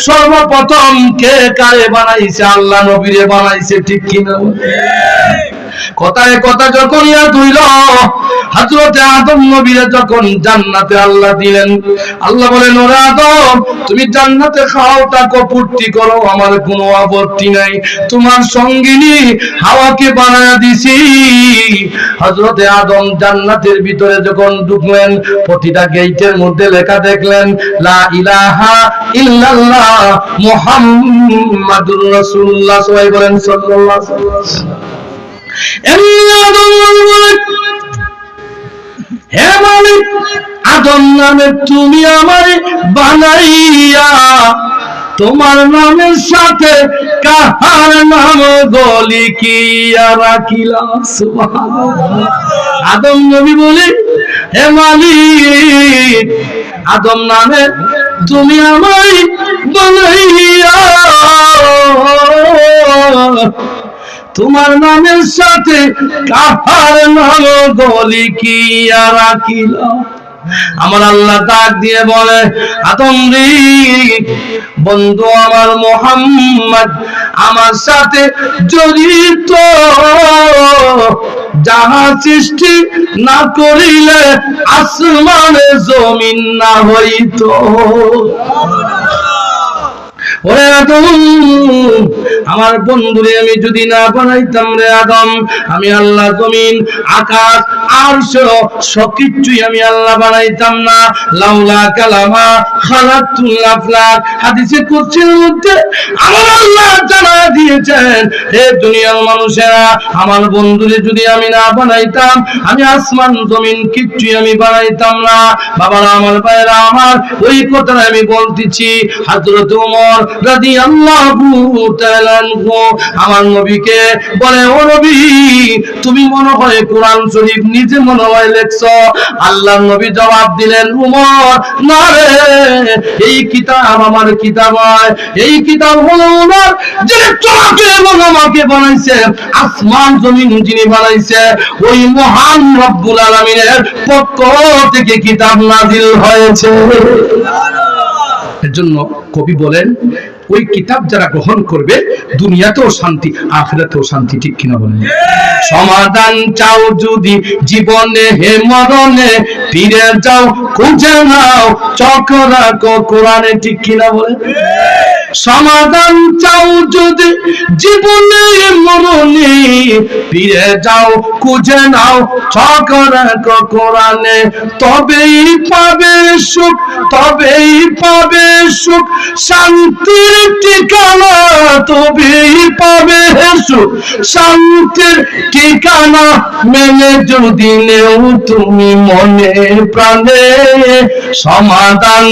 সর্বপ্রথম কে কারে বানাইছে আল্লাহ নবীরে বানাইছে ঠিক কিনা কথায় কথা যখন ইয়াদ হইল হযরতে আদম নবীরে যখন জান্নাতে আল্লাহ দিলেন আল্লাহ বলেন ওরে আদম তুমি জান্নাতে খাও থাকো পূর্তি করো আমার কোনো আপত্তি নাই তোমার সঙ্গিনী হাওয়াকে বানায়া দিছি হযরতে আদম জান্নাতের ভিতরে যখন ঢুকলেন প্রতিটা গেটের মধ্যে লেখা দেখলেন লা ইলাহা ইল্লাল্লাহ মুহাম্মাদুর রাসূলুল্লাহ সবাই বলেন সাল্লাল্লাহু আলাইহি ওয়াসাল্লাম হে মালিক আদম নামে তুমি আমারে বানাইয়া তোমার নামের সাথে কাহার নাম গলি কিয়া রাখিলা সুবহানাল্লাহ আদম নবী বলে হে মালিক আদম নামে তুমি আমারে বানাইয়া তোমার নামের সাথে কাহার নাম গলি কিয়া রাখিলা আমার আল্লাহ ডাক দিয়ে বলে আদম রে বন্ধু আমার মুহাম্মদ আমার সাথে জড়িত যাহা সৃষ্টি না করিলে আসমানে জমিন না হইতো ওরে আদম আমার বন্ধুরে আমি যদি না বানাইতাম রে আদম আমি আল্লাহ জমিন আকাশ আরশ সবকিছুই আমি আল্লাহ বানাইতাম না লাউলা কালামা খালাতুল আফলাক হাদিসে কুদসির মধ্যে আমার আল্লাহ জানায়া দিয়েছেন হে দুনিয়ার মানুষেরা আমার বন্ধুরে যদি আমি না বানাইতাম আমি আসমান জমিন কিচ্ছুই আমি বানাইতাম না বাবারা আমার ভাইরা আমার ওই কথাটা আমি বলতেছি হযরত ওমর রাদিয়াল্লাহু তাআলা আনহু আমার নবীকে বলে ও নবী তুমি মনে হয় কোরআন শরীফ নিজে মনে হয় লেখছো আল্লাহর নবী জবাব দিলেন ওমর না রে এই কিতাব আমার কিতাব নয় এই কিতাব হলো ওমর যিনি তোমাকে এবং আমাকে বানাইছে আসমান জমিন যিনি বানাইছে ওই মহান রব্বুল আলামিনের পক্ষ থেকে কিতাব নাযিল হয়েছে এজন্য কবি বলেন ওই কিতাব যারা গ্রহণ করবে দুনিয়াতেও শান্তি আখিরাতেও শান্তি ঠিক কিনা বলেন সমাধান চাও যদি জীবনে হে মরণে ফিরে যাও খুঁজে নাও চকরা কোরআনে ঠিক কিনা বলেন সমাধান চাও যদি জীবনে মরণে ফিরে যাও খুঁজে নাও চকরা কোরআনে তবেই পাবে সুখ তবেই পাবে সুখ শান্তির ঠিকানা তবেই পাবে সুখ শান্তির ঠিকানা মেনে যদি নেও তুমি মনে প্রাণে সমাধান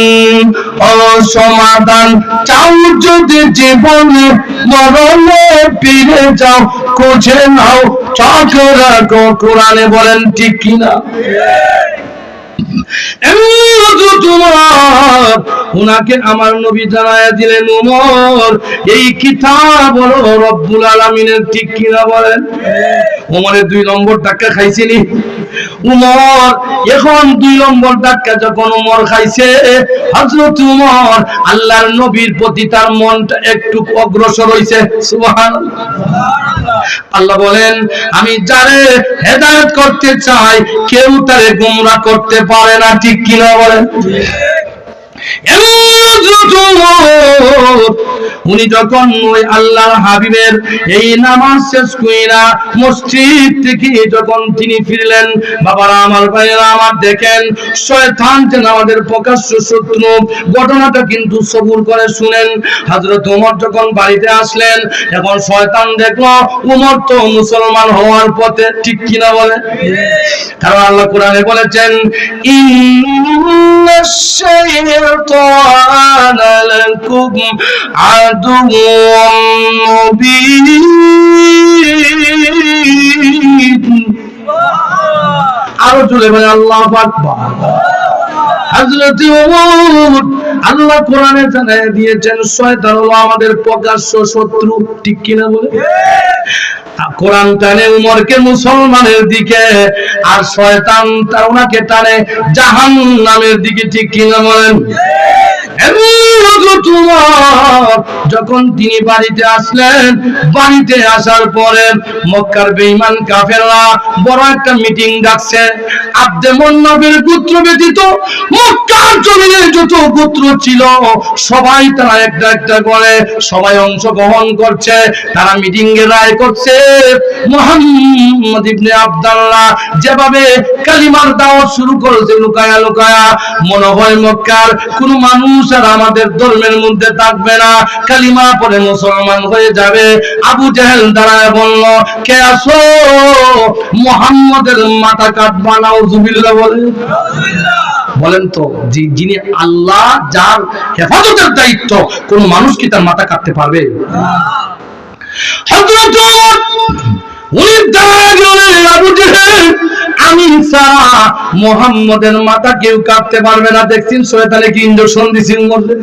ও সমাধান চাও যদি জীবনে মরণে ফিরে যাও খুঁজে নাও চকরা কোরআনে বলেন ঠিক কিনা উনাকে আমার নবী জানায়া দিলেন ওমর এই কিতাব হলো রব্বুল আলামিনের ঠিক কিনা বলেন ওমরের 2 নম্বর টাকা খাইছিনি উমর এখন 2 নম্বর ধাক্কা যখন উমর খাইছে, হযরত উমর আল্লাহর নবীর প্রতি তার মনটা একটু অগ্রসর হইছে। সুবহানাল্লাহ। আল্লাহ বলেন আমি যারে হেদায়েত করতে চাই কেউ তারে গোমরাহ করতে পারে না, ঠিক কিনা বলেন? উনি যখন ওই আল্লাহর হাবিবের এই নামাজ শেষ কইরা মসজিদ থেকে যখন তিনি ফিরলেন, বাবারা আমার, ভাইয়েরা আমার, দেখেন শয়তান যে আমাদের প্রকাশ্য শত্রু, ঘটনাটা কিন্তু সবুর করে শুনেন। হযরত ওমর যখন বাড়িতে আসলেন, এখন শয়তান দেখলো ওমর তো মুসলমান হওয়ার পথে, ঠিক কিনা বলে? কারণ আল্লাহ কোরআনে বলেছেন ইন্নাশ শাইতানা লাকুম আদুউম মুবিন। আরো জোরে বলে আল্লাহু আকবার। হযরত ওমর আল্লাহ কোরআনে জানায় দিয়েছেন শয়তান হলো আমাদের প্রকাশ্য শত্রু, ঠিক কিনা বলে? কোরআন টানে উমরকে মুসলমানের দিকে, আর শয়তান ওনাকে টানে জাহান্নামের দিকে, ঠিক কিনা বলেন? যখন তিনি বাড়িতে আসলেন, বাড়িতে আসার পরে মক্কার বেঈমান কাফেররা বড় একটা মিটিং ডাকছে। আব্দে মুন্নাফের গোত্র ব্যতীত মক্কার জমিনে যত গোত্র ছিল সবাই তারা একটা একটা করে সবাই অংশগ্রহণ করছে। তারা মিটিং এ রায় করছে মুহাম্মদ ইবনে আব্দুল্লাহ যেভাবে কালিমার দাওয়াত শুরু করেছে লুকায়া লুকায়া, মনে হয় মক্কার কোন মানুষ আর আমাদের ধর্মের মধ্যে থাকবে না, কালিমা পড়ে মুসলমান হয়ে যাবে। আবু জেহেল দাঁড়ায় বলল কে আসো, মুহাম্মদের মাথা কাটবা। নাউজুবিল্লাহ বলেন তো, যিনি আল্লাহ যার হেফাজতের দায়িত্ব, কোন মানুষ কি তার মাথা কাটতে পারবে? হযরত ওমর উনি দাঁড়ায় গেলেন, আবু জেহেল আমি ছাড়া মুহাম্মদের মাথা কেউ কাটতে পারবে না। দেখছেন শয়তানে কি ইনজেকশন দিছেন মধ্যে।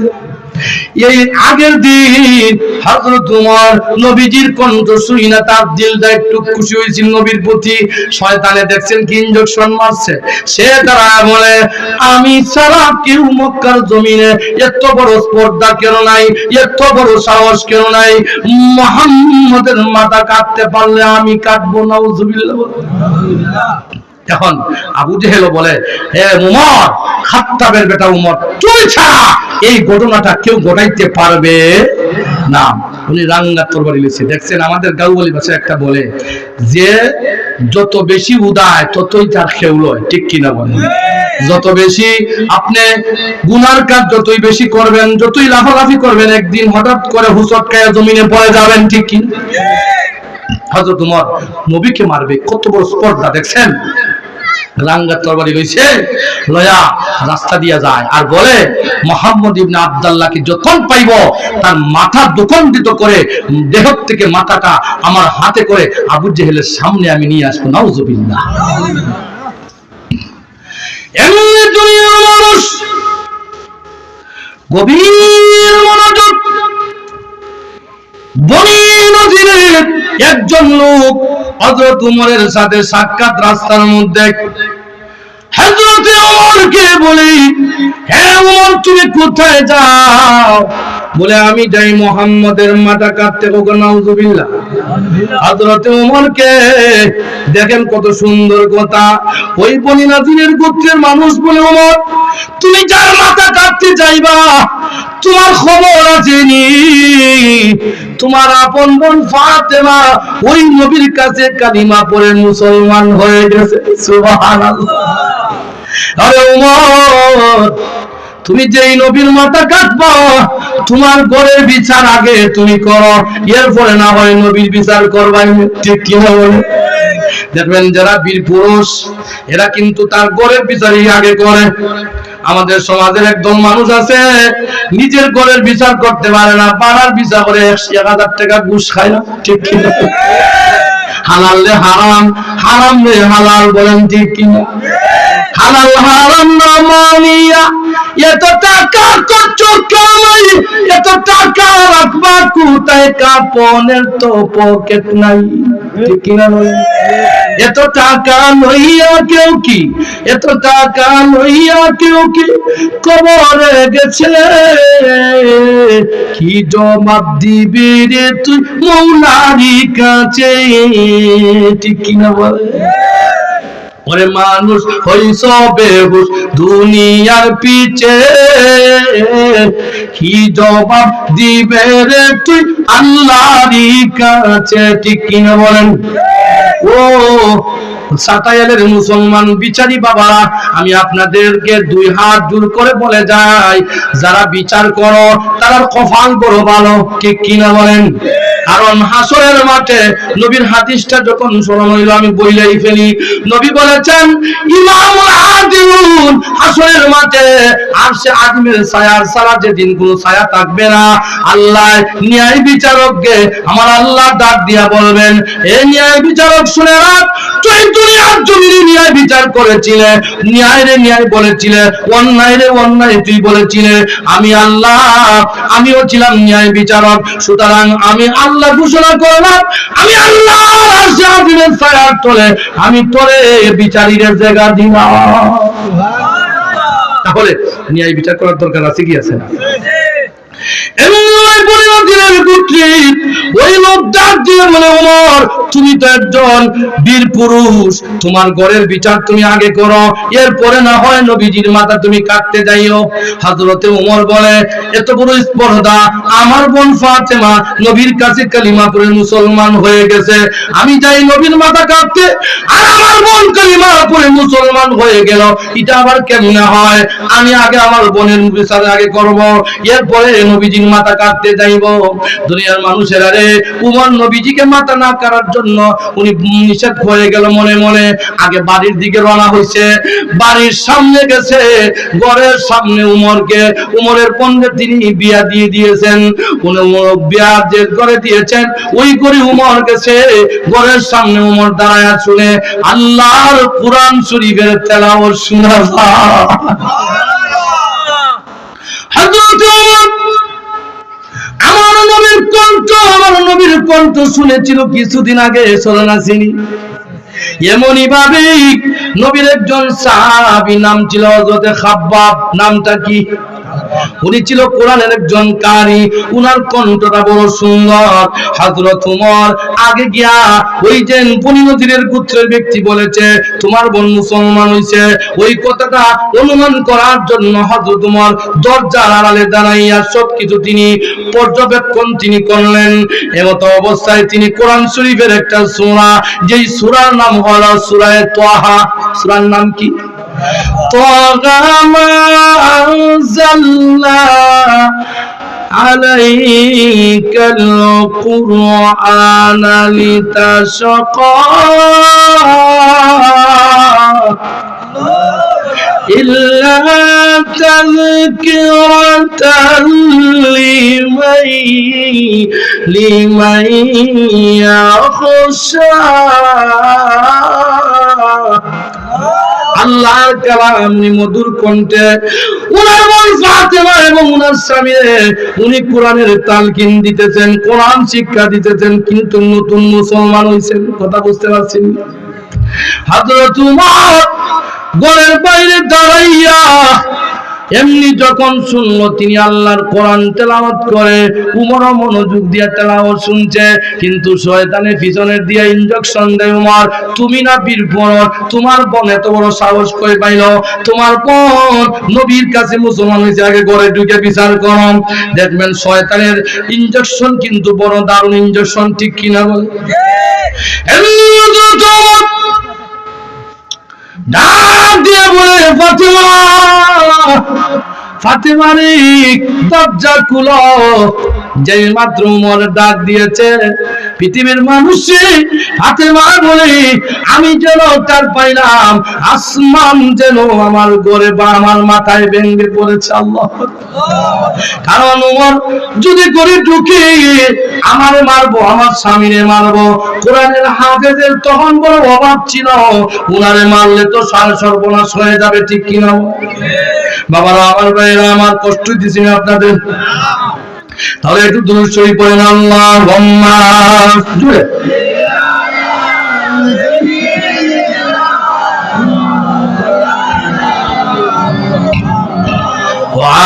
এই আগের দিন হযরত ওমর নবীজির কণ্ঠ শুনে তার দিলটা একটু খুশি হয়েছিল নবীর প্রতি। শয়তানে দেখছেন কি ইনজেকশন মারছে। সে দাঁড়ায় বলে আমি ছাড়া কেউ মক্কার জমিনে এত বড় স্পর্ধা কেন নাই, এত বড় সাহস কেন নাই, মুহাম্মদের মাথা কাটতে পারলে আমি কাটবো। নাউজুবিল্লাহ। এখন আবু জেহেল বলে হে উমর, খাত্তাবের বেটা উমর, তুই ছাড়া এই ঘটনাটা কেউ ঘটাইতে পারবে না। উনি রাঙ্গা তরবারি লিখছে। দেখছেন আমাদের গাউবলি ভাষায় একটা বলে যে যত বেশি উদায় ততই তার খেউল হয়, ঠিক কিনা বলেন? যত বেশি আপনি গুনার কাজ যতই বেশি করবেন, যতই লাফালাফি করবেন, একদিন হঠাৎ করে হুচটকায়া জমিনে পড়ে যাবেন, ঠিক কিনা? হযরত ওমর নবীকে মারবে, কত বড় স্পর্ধা দেখছেন। রাঙ্গা তরবারি লইছে, লয়া রাস্তা দিয়া যায় আর বলে মুহাম্মদ ইবনে আব্দুল্লাহকে যখন পাইব তার মাথা দুখণ্ডিত করে দেহ থেকে মাথাটা আমার হাতে করে আবু জেহেলের সামনে আমি নিয়ে আসবো। নাউজুবিল্লাহ। এমনি দুনিয়ার মানুষ গভীর মনোযোগ। বনি নজিরের একজন লোক হযরত ওমরের সাথে সাক্ষাৎ রাস্তার মধ্যে। হযরত ওমরকে বলি হে ওমর তুমি কোথায় যাও? বলে আমি যাই মুহাম্মদের মাথা কাটতে। নাউজুবিল্লাহ। হযরত ওমরকে দেখেন কত সুন্দর কথা। ওই বনি নজিরের গোত্রের মানুষ বলে ওমর তুমি যার মাথা কাটতে যাইবা তোমার খবর আছে নি? তোমার আপন বোন ফাতেমা ওই নবীর কাছে কালিমা পড়ে মুসলমান হয়ে গেছে। সুবহানাল্লাহ। আরে ওমর তুমি যেই নবীর মাথা কাটবা তোমার ঘরের বিচার আগে তুমি করো, এরপরে না হয় নবীর বিচার করবা, ঠিক কি হবে? দেখবেন যারা বীর পুরুষ এরা কিন্তু তার ঘরের বিচারই আগে করে। আমাদের সমাজের একদম মানুষ আছে নিজের ঘরের বিচার করতে পারে না, পাড়ার বিচার করে 1000 টাকা ঘুষ খায় না, ঠিক কি? হালাল রে হারাম, হারাম রে হালাল, বলেন ঠিক কিনা? হালাল হারাম না মানিয়া এত টাকা করছো কামাই, এত টাকা রাখবা কোথায়? কাপনের তো পকেট নাই। ঠিক কিনা বলেন? এত টাকা লইয়া কেউ কি, এত টাকা লইয়া কেউ কি কবরে গেছে, কি জবাব দিবি রে তুই মৌলারি কাছে, ঠিক কিনা বলে? ওরে মানুষ হইছ বেহুশ দুনিয়ার পিছে, কি জবাব দিবে রে তুই আল্লাহরই কাছে, ঠিক কিনা বলেন? ও সাতাইলের মুসলমান বিচারি বাবা, আমি আপনাদেরকে দুই হাত জোর করে বলে যাই, যারা বিচার করো তারা কপাল বড় ভালো, ঠিক কিনা বলেন? কারণ হাসরের মাঠে নবীর হাদিসটা যখন শোনা হইল আমি বইলাই ফেলি, নবী বলেছেন ইমামুল আদিলুন হাসরের মাঠে আরশে আযমের ছায়া ছাড়া যেদিন কোনো ছায়া থাকবে না, আল্লাহ ন্যায় বিচারককে আমার আল্লাহ ডাক দিয়া বলবেন, এ ন্যায় বিচারক শুনে রাখ, তুই দুনিয়ার জমিনে ন্যায় বিচার করেছিলে, ন্যায় রে ন্যায় বলেছিলে, অন্যায় রে অন্যায় তুই বলেছিলে, আমি আল্লাহ আমিও ছিলাম ন্যায় বিচারক, সুতরাং আমি আল্লাহ ঘোষণা করলাম, আমি আল্লাহ আরশে আযমের ছায়ার তলে আমি তোরে বিচারীদের জায়গা দিলাম। তাহলে ন্যায় বিচার করার দরকার আছে কি আছে না? তুমি তো একজন বীর পুরুষ, তোমার ঘরের বিচার তুমি আগে করো, এরপরে না হয় নবীজির মাথা তুমি কাটতে যাইও। হযরতে ওমর বলে, এত বড় স্পর্ধা, আমার বোন ফাতেমা নবীর কাছে কালিমা পড়ে মুসলমান হয়ে গেছে, আমি যাই নবীর মাথা কাটতে, আর আমার বোন কালিমা পড়ে মুসলমান হয়ে গেল, এটা আবার কেমনে হয়? আমি আগে আমার বোনের বিচার আগে করব, এরপরে নবীজির মাথা কাটতে যাইব। দুনিয়ার মানুষেরা রে, উমর নবীজিকে মাথা না কাটার জন্য উনি নিষেধ হয়ে গেল মনে মনে, আগে বাড়ির দিকে রওনা হইছে, বাড়ির সামনে গেছে, ঘরের সামনে উমরকে, উমরের পণ্যে তিনি বিয়া দিয়ে দিয়েছেন, বিয়া যে করে দিয়েছেন ওই করে উমর গেছে, ঘরের সামনে উমর দাঁড়ায় শুনে আল্লাহর কুরআন শরীফের তেলাওয়াত শোনা যায়। হযরত ওমর আমার নবীর কণ্ঠ শুনেছিল কিছুদিন আগে, শোনা চিনি। এমনই ভাবে নবীর একজন সাহাবী নাম ছিল হযরত খাব্বাব, নামটা কি? উনি ছিল কোরআনের একজন কারি, উনার কণ্ঠটা বড় সুন্দর। হযরত ওমর আগে গিয়া ওই যে বনী নজিরের গোত্রের ব্যক্তি বলেছে তোমার বোন মুসলমান হইছে, ওই কথাটা অনুমান করার জন্য হযরত ওমর দরজার আড়ালে দাঁড়াইয়া সবকিছু তিনি পর্যবেক্ষণ তিনি করলেন। এমত অবস্থায় তিনি কোরআন শরীফের একটা সূরা, যেই সূরার নাম হলো সূরা তাহা, সূরার নাম কি? طغى ما أنزلنا عليك القرآن لتشقى إلا تذكرة لمن يخشى। আল্লাহর কালাম মধুর কণ্ঠে উনার বোন ফাতেমা এবং উনার স্বামী উনি কোরআনের তালকিন দিতেছেন, কোরআন শিক্ষা দিতেছেন, কিন্তু নতুন মুসলমান হইছেন। কথা বুঝতে পারছেন? হযরত ওমর ঘরের বাইরে দাঁড়াইয়া এমনি যখন শুনলো তিনি আল্লাহর কোরআন তেলাওয়াত করে, উমরও মনোযোগ দিয়ে তেলাওয়াত শুনছে, কিন্তু শয়তানের পিছনের দিয়ে ইনজেকশন দেয়, উমর তুমি না বীর পুরুষ, তোমার বোন এত বড় সাহস কই পাইলো, তোমার বোন নবীর কাছে মুসলমান হয়েছে, আগে ঘরে ঢুকে বিচার করো। দেখবেন শয়তানের ইনজেকশন কিন্তু বড় দারুণ ইনজেকশন, ঠিক কিনা বলে? ডাক দিয়ে বলে ফাতেমা, ফাতেমা রে দরজা খুলো। যেই মাত্র ওমর ডাক দিয়েছে পৃথিবীর মানুষে ফাতেমা বলে আমি যেন তার পাইলাম, আসমান যেন আমার ঘরে বা আমার মাথায় ভেঙে পড়েছে। আল্লাহ, কারণ ওমর যদি ঘরে ঢুকে আমারে মারবো, আমার স্বামীরে মারবো। কোরআনের হাফেজের তখন বড় অভাব ছিল, উনারে মারলে তো সর্বনাশ হয়ে যাবে, ঠিক কিনা বাবারা? আমার ভাইরা, আমার কষ্ট দিছি না আপনাদের? তাহলে একটু দুরূদ শরীফ পড়েন, আল্লাহুম্মা জুড়ে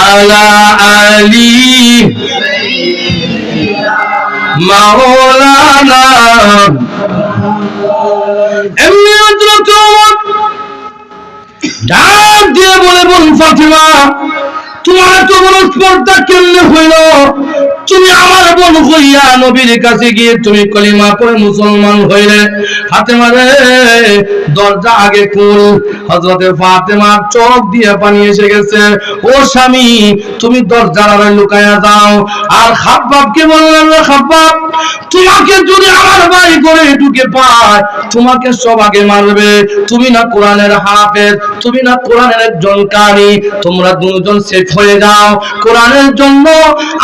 আলা আলি মাওলানা। এমনি হযরত ওমর ডাক দিয়ে বলে, বোন ফাতিমা, তোমার এত বড় স্পর্ধা কেমনে হইল? তুমি আমার বোন হইয়া নবীর কাছে গিয়ে তুমি কলিমা পড়ে মুসলমান হইলে। ফাতেমা রে, দরজা আগে খুল। হযরতে ফাতেমার চোখ দিয়ে পানি এসে গেছে। ও স্বামী, তুমি দরজার আড়ালে লুকায়া যাও। আর খাব্বাবকে বললেন, রে খাব্বাব, তোমাকে যদি আমার বাড়ি করে ঢুকে পায়, তোমাকে সব আগে মারবে। তুমি না কোরআনের হাফেজ, তুমি না কোরআনের একজন কারি, তোমরা দুজন সেফ হয়ে যাও কোরআনের জন্য।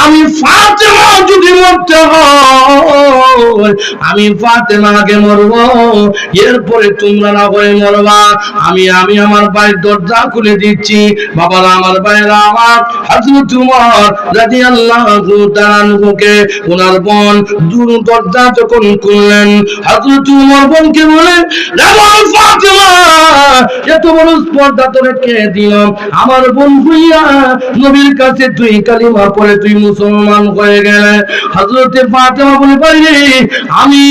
আমি ফাতেমা যদি মরতে হয়, আমি ফাতেমা আগে মরবো, এরপরে তোমরা না হয়ে মরবা। আমি আমার বাড়ির দরজা খুলে দিচ্ছি। বাবারা আমার, ভাইরা আমার, হযরত ওমর রাদিয়াল্লাহু তাআলা আনহুকে ওনার বোন দরজা যখন খুললেন, হযরত ওমর বোনকে বলে, ফাতেমা, এত বড় স্পর্ধা তোরে কে দিল? আমার বোন হইয়া নবীর কাছে তুই কালিমা পড়ে তুই মুসলমান হয়ে গেলে। হযরতে ফাতেমা বলে, ভাই, আমি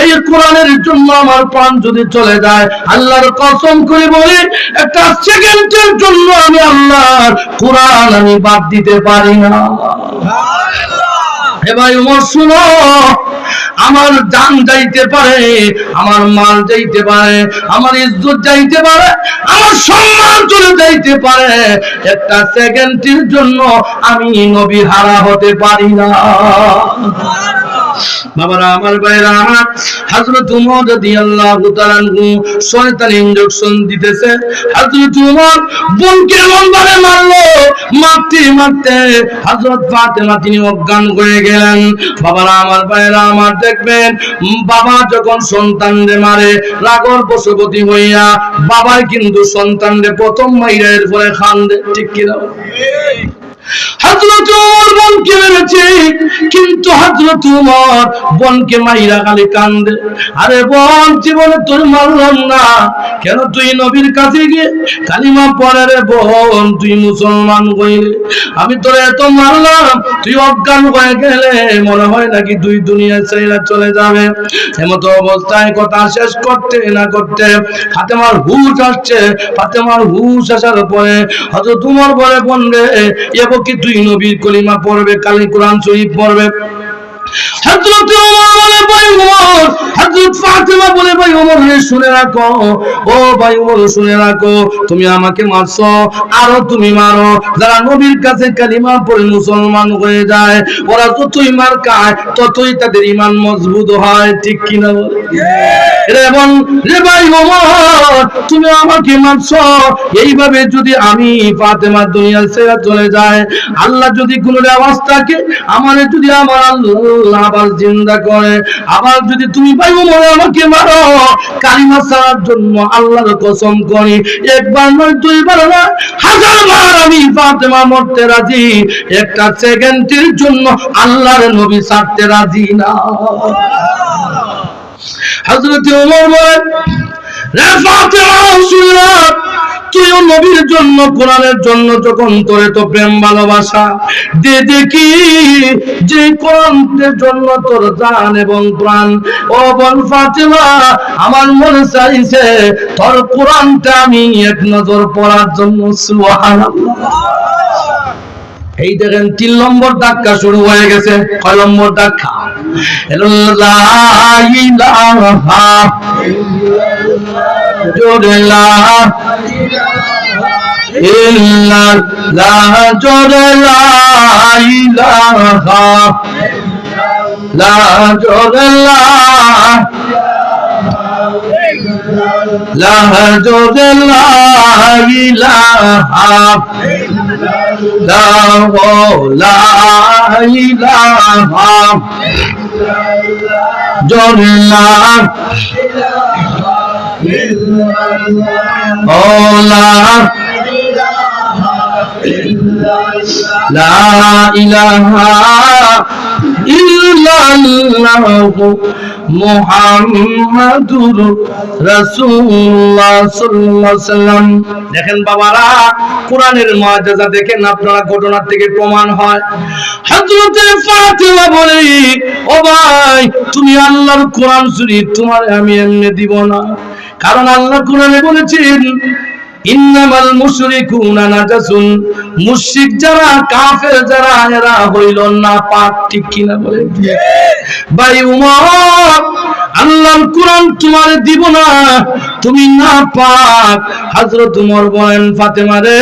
এই কোরআনের জন্য আমার প্রাণ যদি চলে যায়, আল্লাহর কসম করে বলি, একটা সেকেন্ডের জন্য আমি আল্লাহর কোরআন আমি বাদ দিতে পারি না। হে ভাই ওমর, শুনো, আমার জান যাইতে পারে, আমার মাল যাইতে পারে, আমার ইজ্জত যাইতে পারে, আমার সম্মান চলে যাইতে পারে, একটা সেকেন্ডের জন্য আমি নবী হারা হতে পারি না। বাবারা আমার, ভাইরা আমার, হযরত ওমর রাদিয়াল্লাহু তাআলা আনহু শয়তান ইনজেকশন দিতেছে। হযরত ওমর বোনকে এমন ভাবে মারলো, মারতে মারতে হযরত ফাতেমা তিনি অজ্ঞান হয়ে গেলেন। বাবারা আমার, ভাইরা আমার, দেখবেন বাবা যখন সন্তানকে মারে, রাগর বশবর্তী হইয়া বাবা কিন্তু সন্তানকে প্রথম মাইরা এরপরে কান্দে, ঠিক কি না? হযরত ওমর বোনকে মেরেছে, কিন্তু হযরত ওমর বোনকে মাইরা খালি কান্দে। আরে বোন, জীবনে তোর মারলাম না কেন? তুই নবীর কাছে গিয়ে কালিমা পড়ে রে বোন, তুই মুসলমান হইলে। আমি তোর এত মারলাম, তুই অজ্ঞান হয়ে গেলে মনে হয় নাকি তুই দুনিয়া ছেড়ে চলে যাবে। এমতো অবস্থায় কথা শেষ করতে না করতে ফাতেমার হুশ আসছে। ফাতেমার হুশ আসার পরে হযরত ওমর বলে, বোন রে, কি তুই নবীর কলিমা পড়বে, কালি কোরআন শরীফ পড়বে? হযরত ওমর বলে, ভাই ওমর, হযরত ফাতেমা বলে, ভাই ওমর রে, শুনে রাখো, ও ভাই ওমর শুনে রাখো, তুমি আমাকে মারছো, আরো তুমি মারো। যারা নবীর কাছে কালিমা পড়ে মুসলমান হয়ে যায়, ওরা যতই মার খায় ততই তাদের ঈমান মজবুত হয়, ঠিক কি না? রে বোন, রে ভাই ওমর, তুমি আমাকে মারছো, এইভাবে যদি আমি ফাতেমা দুনিয়া ছেড়ে চলে যায়, আল্লাহ যদি কোনো অবস্থাকে আমারে যদি আমার আল্লাহ আবার জিন্দা করে, আবার যদি তুমি ভাই ওমর আমাকে মারো, কালিমা ছাড়ার জন্য আল্লাহর কসম করি, একবার নয়, দুইবার নয়, 1000 বার আমি ফাতেমা মরতে রাজি, একটা সেকেন্ডের জন্য আল্লাহর নবী ছাড়তে রাজি না। হযরত ওমর বলেন, রে ফাতেমা, শুনো, তুইও নবীর জন্য, কোরআনের জন্য যখন তোরে তো প্রেম ভালোবাসা দে, দেখি যে কোরআনের জন্য তোর জান এবং প্রাণ। ও বল ফাতেমা, আমার মনে চাইছে তোর কোরআনটা আমি এক নজর পড়ার জন্য। সুবহানাল্লাহ। এই দেখেন 3 নম্বর ধাক্কা শুরু হয়ে গেছে। কয় নম্বর ধাক্কা? লা ইলাহা ইল্লাল্লাহ, ইল্লাল্লাহ, জোরে লা ইলাহা, লা জোরে লা, লা জোরে লা ইলাহা, লা ইলাহা, জোরে লা, ও লা ইলাহা ইল্লাল্লাহু মুহাম্মাদুর রাসূলুল্লাহ সাল্লাল্লাহু আলাইহি ওয়াসাল্লাম। দেখেন বাবারা, কোরআনের মুআজিজা দেখেন, আপনারা ঘটনা থেকে প্রমাণ হয়। হযরত ফাতিমা বলে, ও ভাই, তুমি আল্লাহর কোরআন শরীফ তোমার আমি এমনি দিব না, কারণ আল্লাহ কোরআনে বলেছেন ইন্নামাল মুশরিকুনা নাজাসুন, মুশরিক যারা, কাফের যারা, এরা হইল নাপাক। ঠিক কিনা বলে? ভাই উমর, আল্লাহর কোরআন তোমার দিব না, তুমি নাপাক। হযরত উমর বলেন, ফাতেমা রে,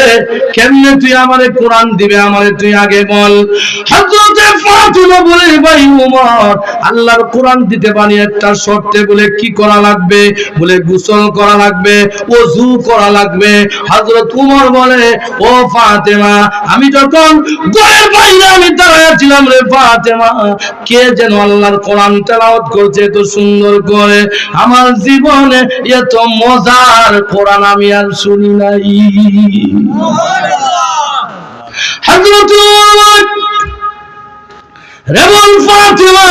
কেমনে তুই আমারে কোরআন দিবে, আমারে তুই আগে বল। হযরত ফাতেমা বলে, ভাই উমর, আল্লাহর কোরআন দিতে পারি একটা শর্তে। বলে কি করা লাগবে? বলে গোসল করা লাগবে, ওযু করা লাগবে। হযরত উমর বলে, ও ফাতেমা, আমি যখন ঘরের বাইরে আমি দাঁড়ায় ছিলাম রে ফাতেমা, কে যেন আল্লাহর কোরআন তেলাওয়াত করছে এত সুন্দর করে, আমার জীবনে এত মজার কোরআন আমি আর শুনি নাই। হযরত উমর রেবল, ফাতেমা,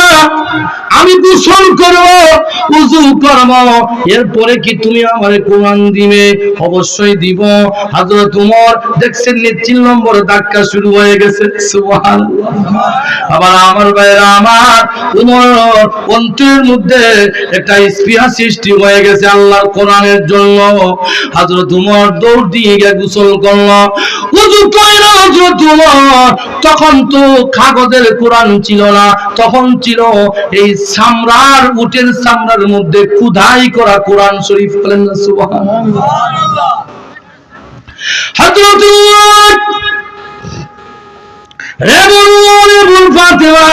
আমি গোসল করব, ওযু করব, এরপরে কি তুমি আমারে কোরআন দিবে? অবশ্যই দিব। হযরত উমর দেখছেন 3 নম্বর ধাক্কা শুরু হয়ে গেছে। সুবহানাল্লাহ। আবার আমার ভাইরা আমার, উমর অন্তরের মধ্যে একটা স্পৃহা সৃষ্টি হয়ে গেছে আল্লাহর কোরআনের জন্য। হযরত উমর দৌড় দিয়ে গিয়ে গোসল করল, ওযু কইরা। হযরত উমর তখন তো কাগজের কোরআন ছিল না, তখন ছিল এই চামড়ার, উটের চামড়ার মধ্যে খোদাই করা কোরআন শরীফ। বলেন না সুবহানাল্লাহ। হযরত উমর ফাতেমা,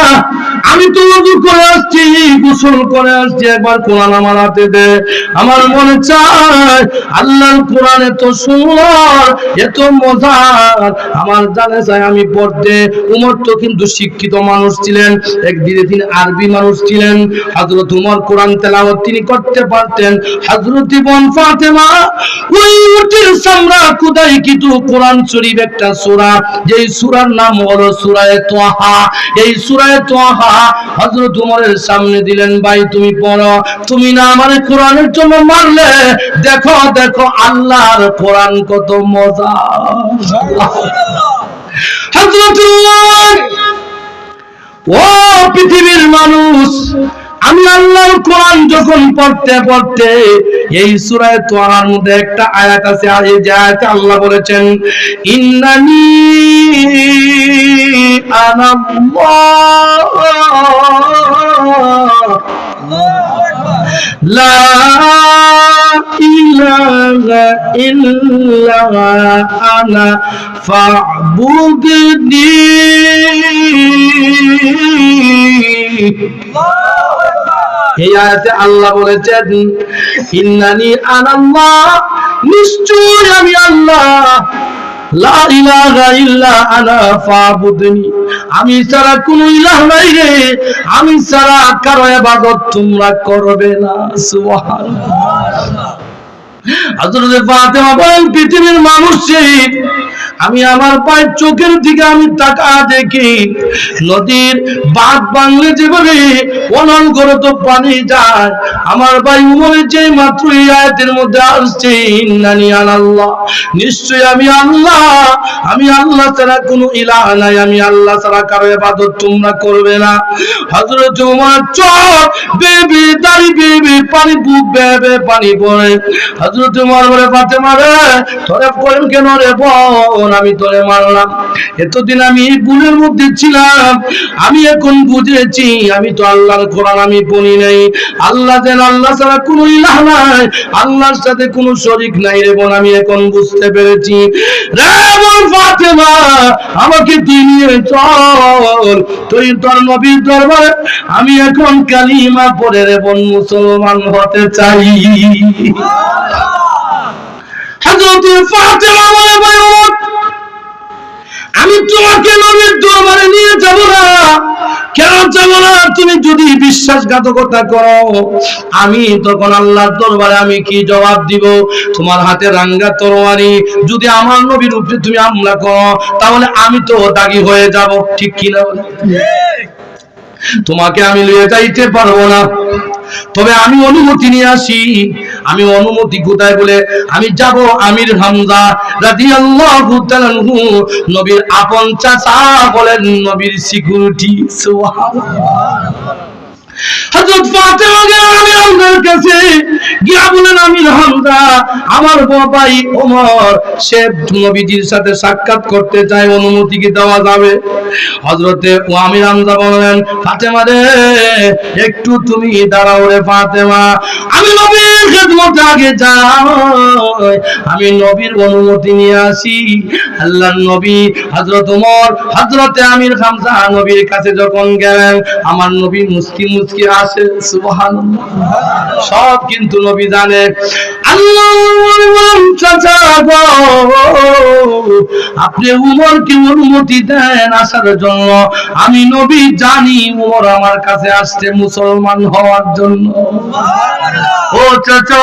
আমি তো ওযু করে আসছি, গোসল করে আসছি, একবার কোরআন আমার হাতে দে। আমার মনে চায় আল্লাহর কোরআন এত সুন্দর, এত মজার, আমার জানে চাই আমি পড়তে। উমর তো কিন্তু শিক্ষিত মানুষ ছিলেন, একদিকে তিনি আরবি মানুষ ছিলেন। হযরত উমর কোরআন তেলাওয়াত তিনি করতে পারতেন। হযরত বোন ফাতেমা ওই উটের চামড়া খোদাই কিন্তু কোরআন শরীফ একটা সূরা, যেই সূরার নাম হলো সূরা তাহা। এই সূরা তাহা হযরত উমরের সামনে দিলেন, ভাই তুমি পড়ো, তুমি না আমারে কোরআনের জন্য মারলে, দেখো দেখো আল্লাহর কোরআন কত মজা। হযরত উমর, ও পৃথিবীর মানুষ, আমি আল্লাহর কোরআন যখন পড়তে পড়তে এই সূরা তাহার মধ্যে একটা আয়াত আছে, আর এই যে আয়াতে আল্লাহ বলেছেন ইন্নানি আনাল্লাহ লা ইলাহা ইল্লা আনা ফা'বুদনি। এই আয়াতে আল্লাহ বলেছেন ইন্নানি আনাল্লাহ, নিশ্চয় আমি আল্লাহ, লা ইলাহা ইল্লা আনা ফা'বুদনি, আমি ছাড়া কোনো ইলাহ নাই রে, আমি ছাড়া কারো ইবাদত তোমরা করবে না। সুবহানাল্লাহ। হযরত ফাতেমা বলেন, পৃথিবীর মানুষ, আমি আমার পায়ের চোখের দিকে আমি তাকা দেখি, নদীর বাঁধ ভাঙলে যেভাবে অনর্গলত পানি যায়, আমার ভাই উমরের যে মাত্র এই আয়াতের মধ্যে আসছে ইন্নানি আনাল্লাহ, নিশ্চয় আমি আল্লাহ, আমি আল্লাহ ছাড়া কোনো ইলাহ নাই, আমি আল্লাহ ছাড়া কারো ইবাদত তোমরা করবে না। হযরত উমর চোখ বেবে দাড়ি বেবে পানি, বুক বেবে পানি পড়ে। হযরত উমর বলে, ফাতেমা রে, তোরে করেন কেন রে বোন, আমি তোরে মারলাম, এতদিন আমি ভুলের মধ্যে ছিলাম, আমি এখন বুঝেছি আমি তো আল্লাহর কোরআন আমি পড়ি নাই, আল্লাহ যেন আল্লাহ ছাড়া কোনো ইলাহ নাই, আল্লাহর সাথে কোনো শরীক নাই রে বোন, আমি এখন বুঝতে পেরেছি। রে বোন ফাতেমা, আমাকে তুই নিয়ে চল, তুই তোর নবীর দরবারে আমি এখন কালিমা পড়ে রে বোন মুসলমান হতে চাই। হযরত ফাতেমা বলে, ভাই ওমর, আমি তোমাকে নবীর দরবারে নিয়ে যাব না। কেন যাব না? তুমি যদি বিশ্বাসঘাতকতা করো, আমি তখন আল্লাহর দরবারে আমি কি জবাব দিব? তোমার হাতে রাঙ্গা তরবারি যদি আমার নবীর উপরে তুমি হামলা করো, তাহলে আমি তো দাগী হয়ে যাব। ঠিক কি না? তোমাকে আমি নিয়ে যাইতে পারবো না, তবে আমি অনুমতি নিয়ে আসি। আমি অনুমতি কোথায় বলে আমি যাব আমির হামজা রাদিয়াল্লাহু তাআলা আনহু, নবীর আপন চাচা, বলেন নবীর সিকিউরিটি। সুবহানাল্লাহ। হযরত ফাতেমা গেলেন আমির হামজার কাছে, গিয়া বলেন আমির হামজা, আমার ভাই ওমর সে নবীজির সাথে সাক্ষাৎ করতে চায়, অনুমতি কি দেওয়া যাবে? হযরতে আমির হামজা বললেন, ফাতেমা রে একটু তুমি দাঁড়াও রে ফাতেমা, আমি নবীর খেদমতে আগে যাই, আমি নবীর অনুমতি নিয়ে আসি। আল্লাহর নবী হযরত ওমর হযরতে আমির হামজা নবীর কাছে যখন গেলেন, আমার নবী মুস্কি মুস্কি আসে। সুবহানাল্লাহ। সব কিন্তু নবী জানে। আল্লাহর চাচা গো, আপনি উমরকে অনুমতি দেন আসার জন্য, আমি নবী জানি উমর আমার কাছে আসছে মুসলমান হওয়ার জন্য। ও চাচা,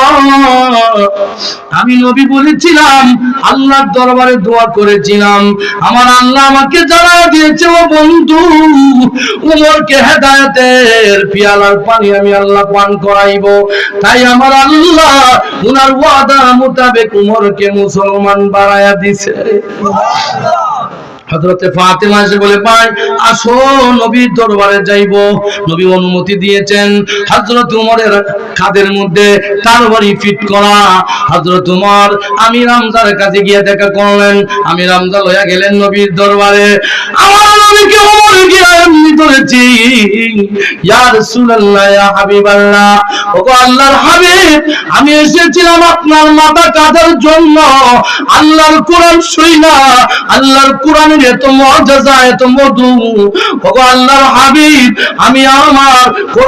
আমি নবী বলেছিলাম, আল্লাহর দরবারে দোয়া করেছিলাম, আমার আল্লাহ আমাকে জানা দিয়েছে ও বন্ধু, উমরকে হেদায়েতের পিয়ালার পানি আমি আল্লাহ পান করাইব। তাই আমার আল্লাহ উনার ওয়াদা মোতাবেক উমরকে মুসলমান বানায়া দিছে। হযরতে ফাতেমা এসে বলে, ভাই আসো নবীর দরবারে যাইব। নবী অনুমতি দিয়েছেন। হযরত উমরের কাঁধের মধ্যে তরবারি ফিট করা। হযরত উমর আমির হামজার কাছে গিয়ে দেখা করলেন। আমির হামজা লইয়া গেলেন নবীর দরবারে। আমার নবীকে উমর গিয়ে এমনি ধরেছি, ইয়া রাসূলুল্লাহ, ইয়া হাবিবাল্লাহ, ওগো আল্লাহর হাবিব, আমি এসেছিলাম আপনার মাথা কাটার জন্য। আল্লাহর কোরআন শুইনা, আল্লাহর কোরআন এত মুআজিজা, এত মধু, ওগো আল্লাহর হাবিব, আমি আমার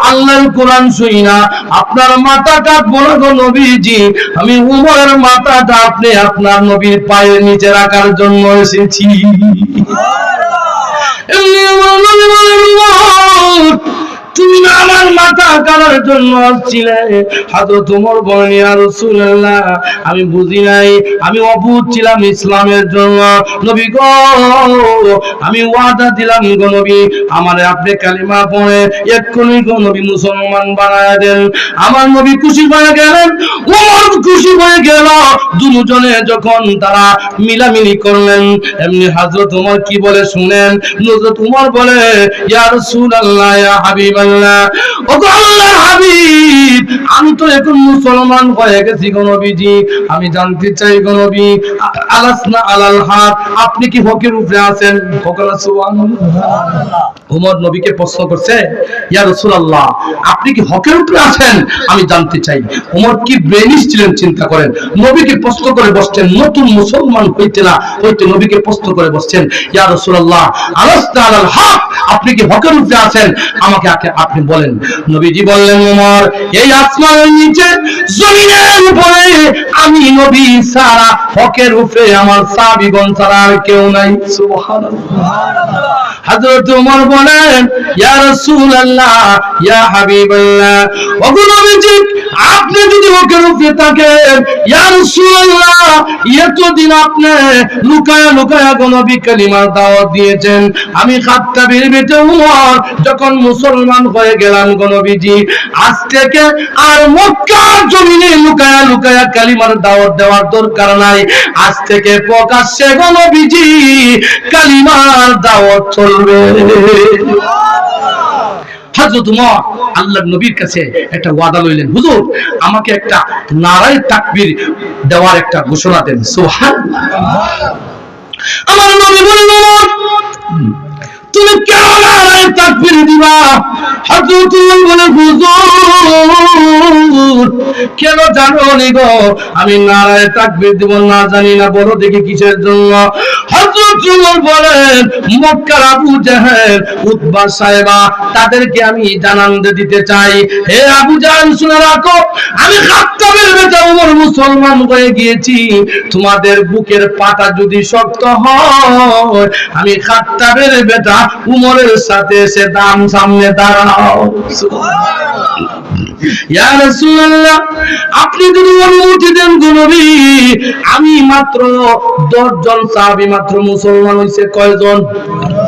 আল্লাহর কোরআন শুইনা আপনার মাথা কাটবো না গো নবীজি, আমি উমরের মাথাটা আপনি আপনার নবীর পায়ের নিচে রাখার জন্য এসেছি। এমনি আমার নবী বলেন, তুমি না আমার মাথা কাটার জন্য আসছিলে? হযরত ওমর বলেন, ইয়া রাসূলুল্লাহ, আমি বুঝি নাই, আমি অবুঝ ছিলাম ইসলামের জন্য। নবী গো, আমি ওয়াদা দিলাম গো নবী, আমারে আপনি কালিমা পড়ে এক্ষুনি গো নবী মুসলমান বানায়া দেন। আমার নবী খুশি হয়ে গেলেন, ওমর খুশি হয়ে গেল। দুজনে যখন তারা মিলামিলি করলেন, এমনি হযরত ওমর কি বলে শুনেন। হযরত ওমর বলে, ইয়া রাসূলুল্লাহ, ইয়া হাবিবাল্লাহ, ওগো আল্লাহর হাবিব, আমি তো এখন মুসলমান হয়ে গেছি গো নবীজি, আমি জানতে চাই গো নবী, আলাসনা আলাল হক, আপনি কি হকের উপরে আছেন? বলেন সুবহানাল্লাহ। ওমর নবীকে প্রশ্ন করছে, ইয়া রাসূলুল্লাহ, আপনি কি হকের উপরে আছেন? আমি জানতে চাই। ওমর কি ব্রেনিশ ছিলেন চিন্তা করেন। নবীকে প্রশ্ন করে বসছেন, নতুন মুসলমান হইতে না হইতে নবীকে প্রশ্ন করে বসছেন, ইয়া রাসূলুল্লাহ, আলাসনা আলাল হক, আপনি কি হকের উপরে আছেন? আমাকে আপনি বলেন। নবীজি বললেন, ওমর, এই আসমানের নিচে জমিনের উপরে আমি নবী ছাড়া হকের উপরে আমার সাহাবীগণ ছাড়া আর কেউ নাই। সুবহানাল্লাহ। হযরত ওমর বলেন, ইয়া রাসূলুল্লাহ, ইয়া হাবিবাল্লাহ, ওগো নবীজি, আপনি যদি হকের উপরে থাকেন, ইয়া রাসূলুল্লাহ, এতদিন আপনি লুকায়া লুকায়া গো নবী কালিমার দাওয়াত দিয়েছেন। আমি খাত্তাবের বেটা ওমর যখন মুসলমান হয়ে গেলাম গো নবীজি, আজ থেকে আর মক্কার জমিনে লুকায়া লুকায়া কালিমার দাওয়াত দেওয়ার দরকার নাই। আজ থেকে প্রকাশ্যে গো নবীজি কালিমার দাওয়াত চলবে। হযরত ওমর আল্লাহর নবীর কাছে একটা ওয়াদা লইলেন, হুজুর আমাকে একটা নারায়ে তাকবীর দেওয়ার একটা ঘোষণা দেন। সুবহানাল্লাহ। আমার নবী বলেন, ওমর তুমি কেন নারায়ে তাকবীর দিবা? হযরত ওমর বলে, হুজুর কেন জানো নি গো, আমি নারায়ে তাকবীর দিব না জানি না, বলো দেখি কিসের জন্য? হযরত ওমর বলেন, মক্কার আবু জাহেল, উতবা, সাইবা, তাদেরকে আমি জানান দিতে চাই, হে আবু জাহেল শুনে রাখো, আমি খাত্তাবের বেটা ওমর মুসলমান হয়ে গিয়েছি। তোমাদের বুকের পাটা যদি শক্ত হয়, আমি খাত্তাবের বেটা উমরের সাথে এসে দাম সামনে দাঁড়াও। ইয়া রাসূলুল্লাহ, আপনি যদি অনুমতি দেন গো নবী, আমি মাত্র 10 জন সাহাবী মাত্র মুসলমান হইছে। কয়জন?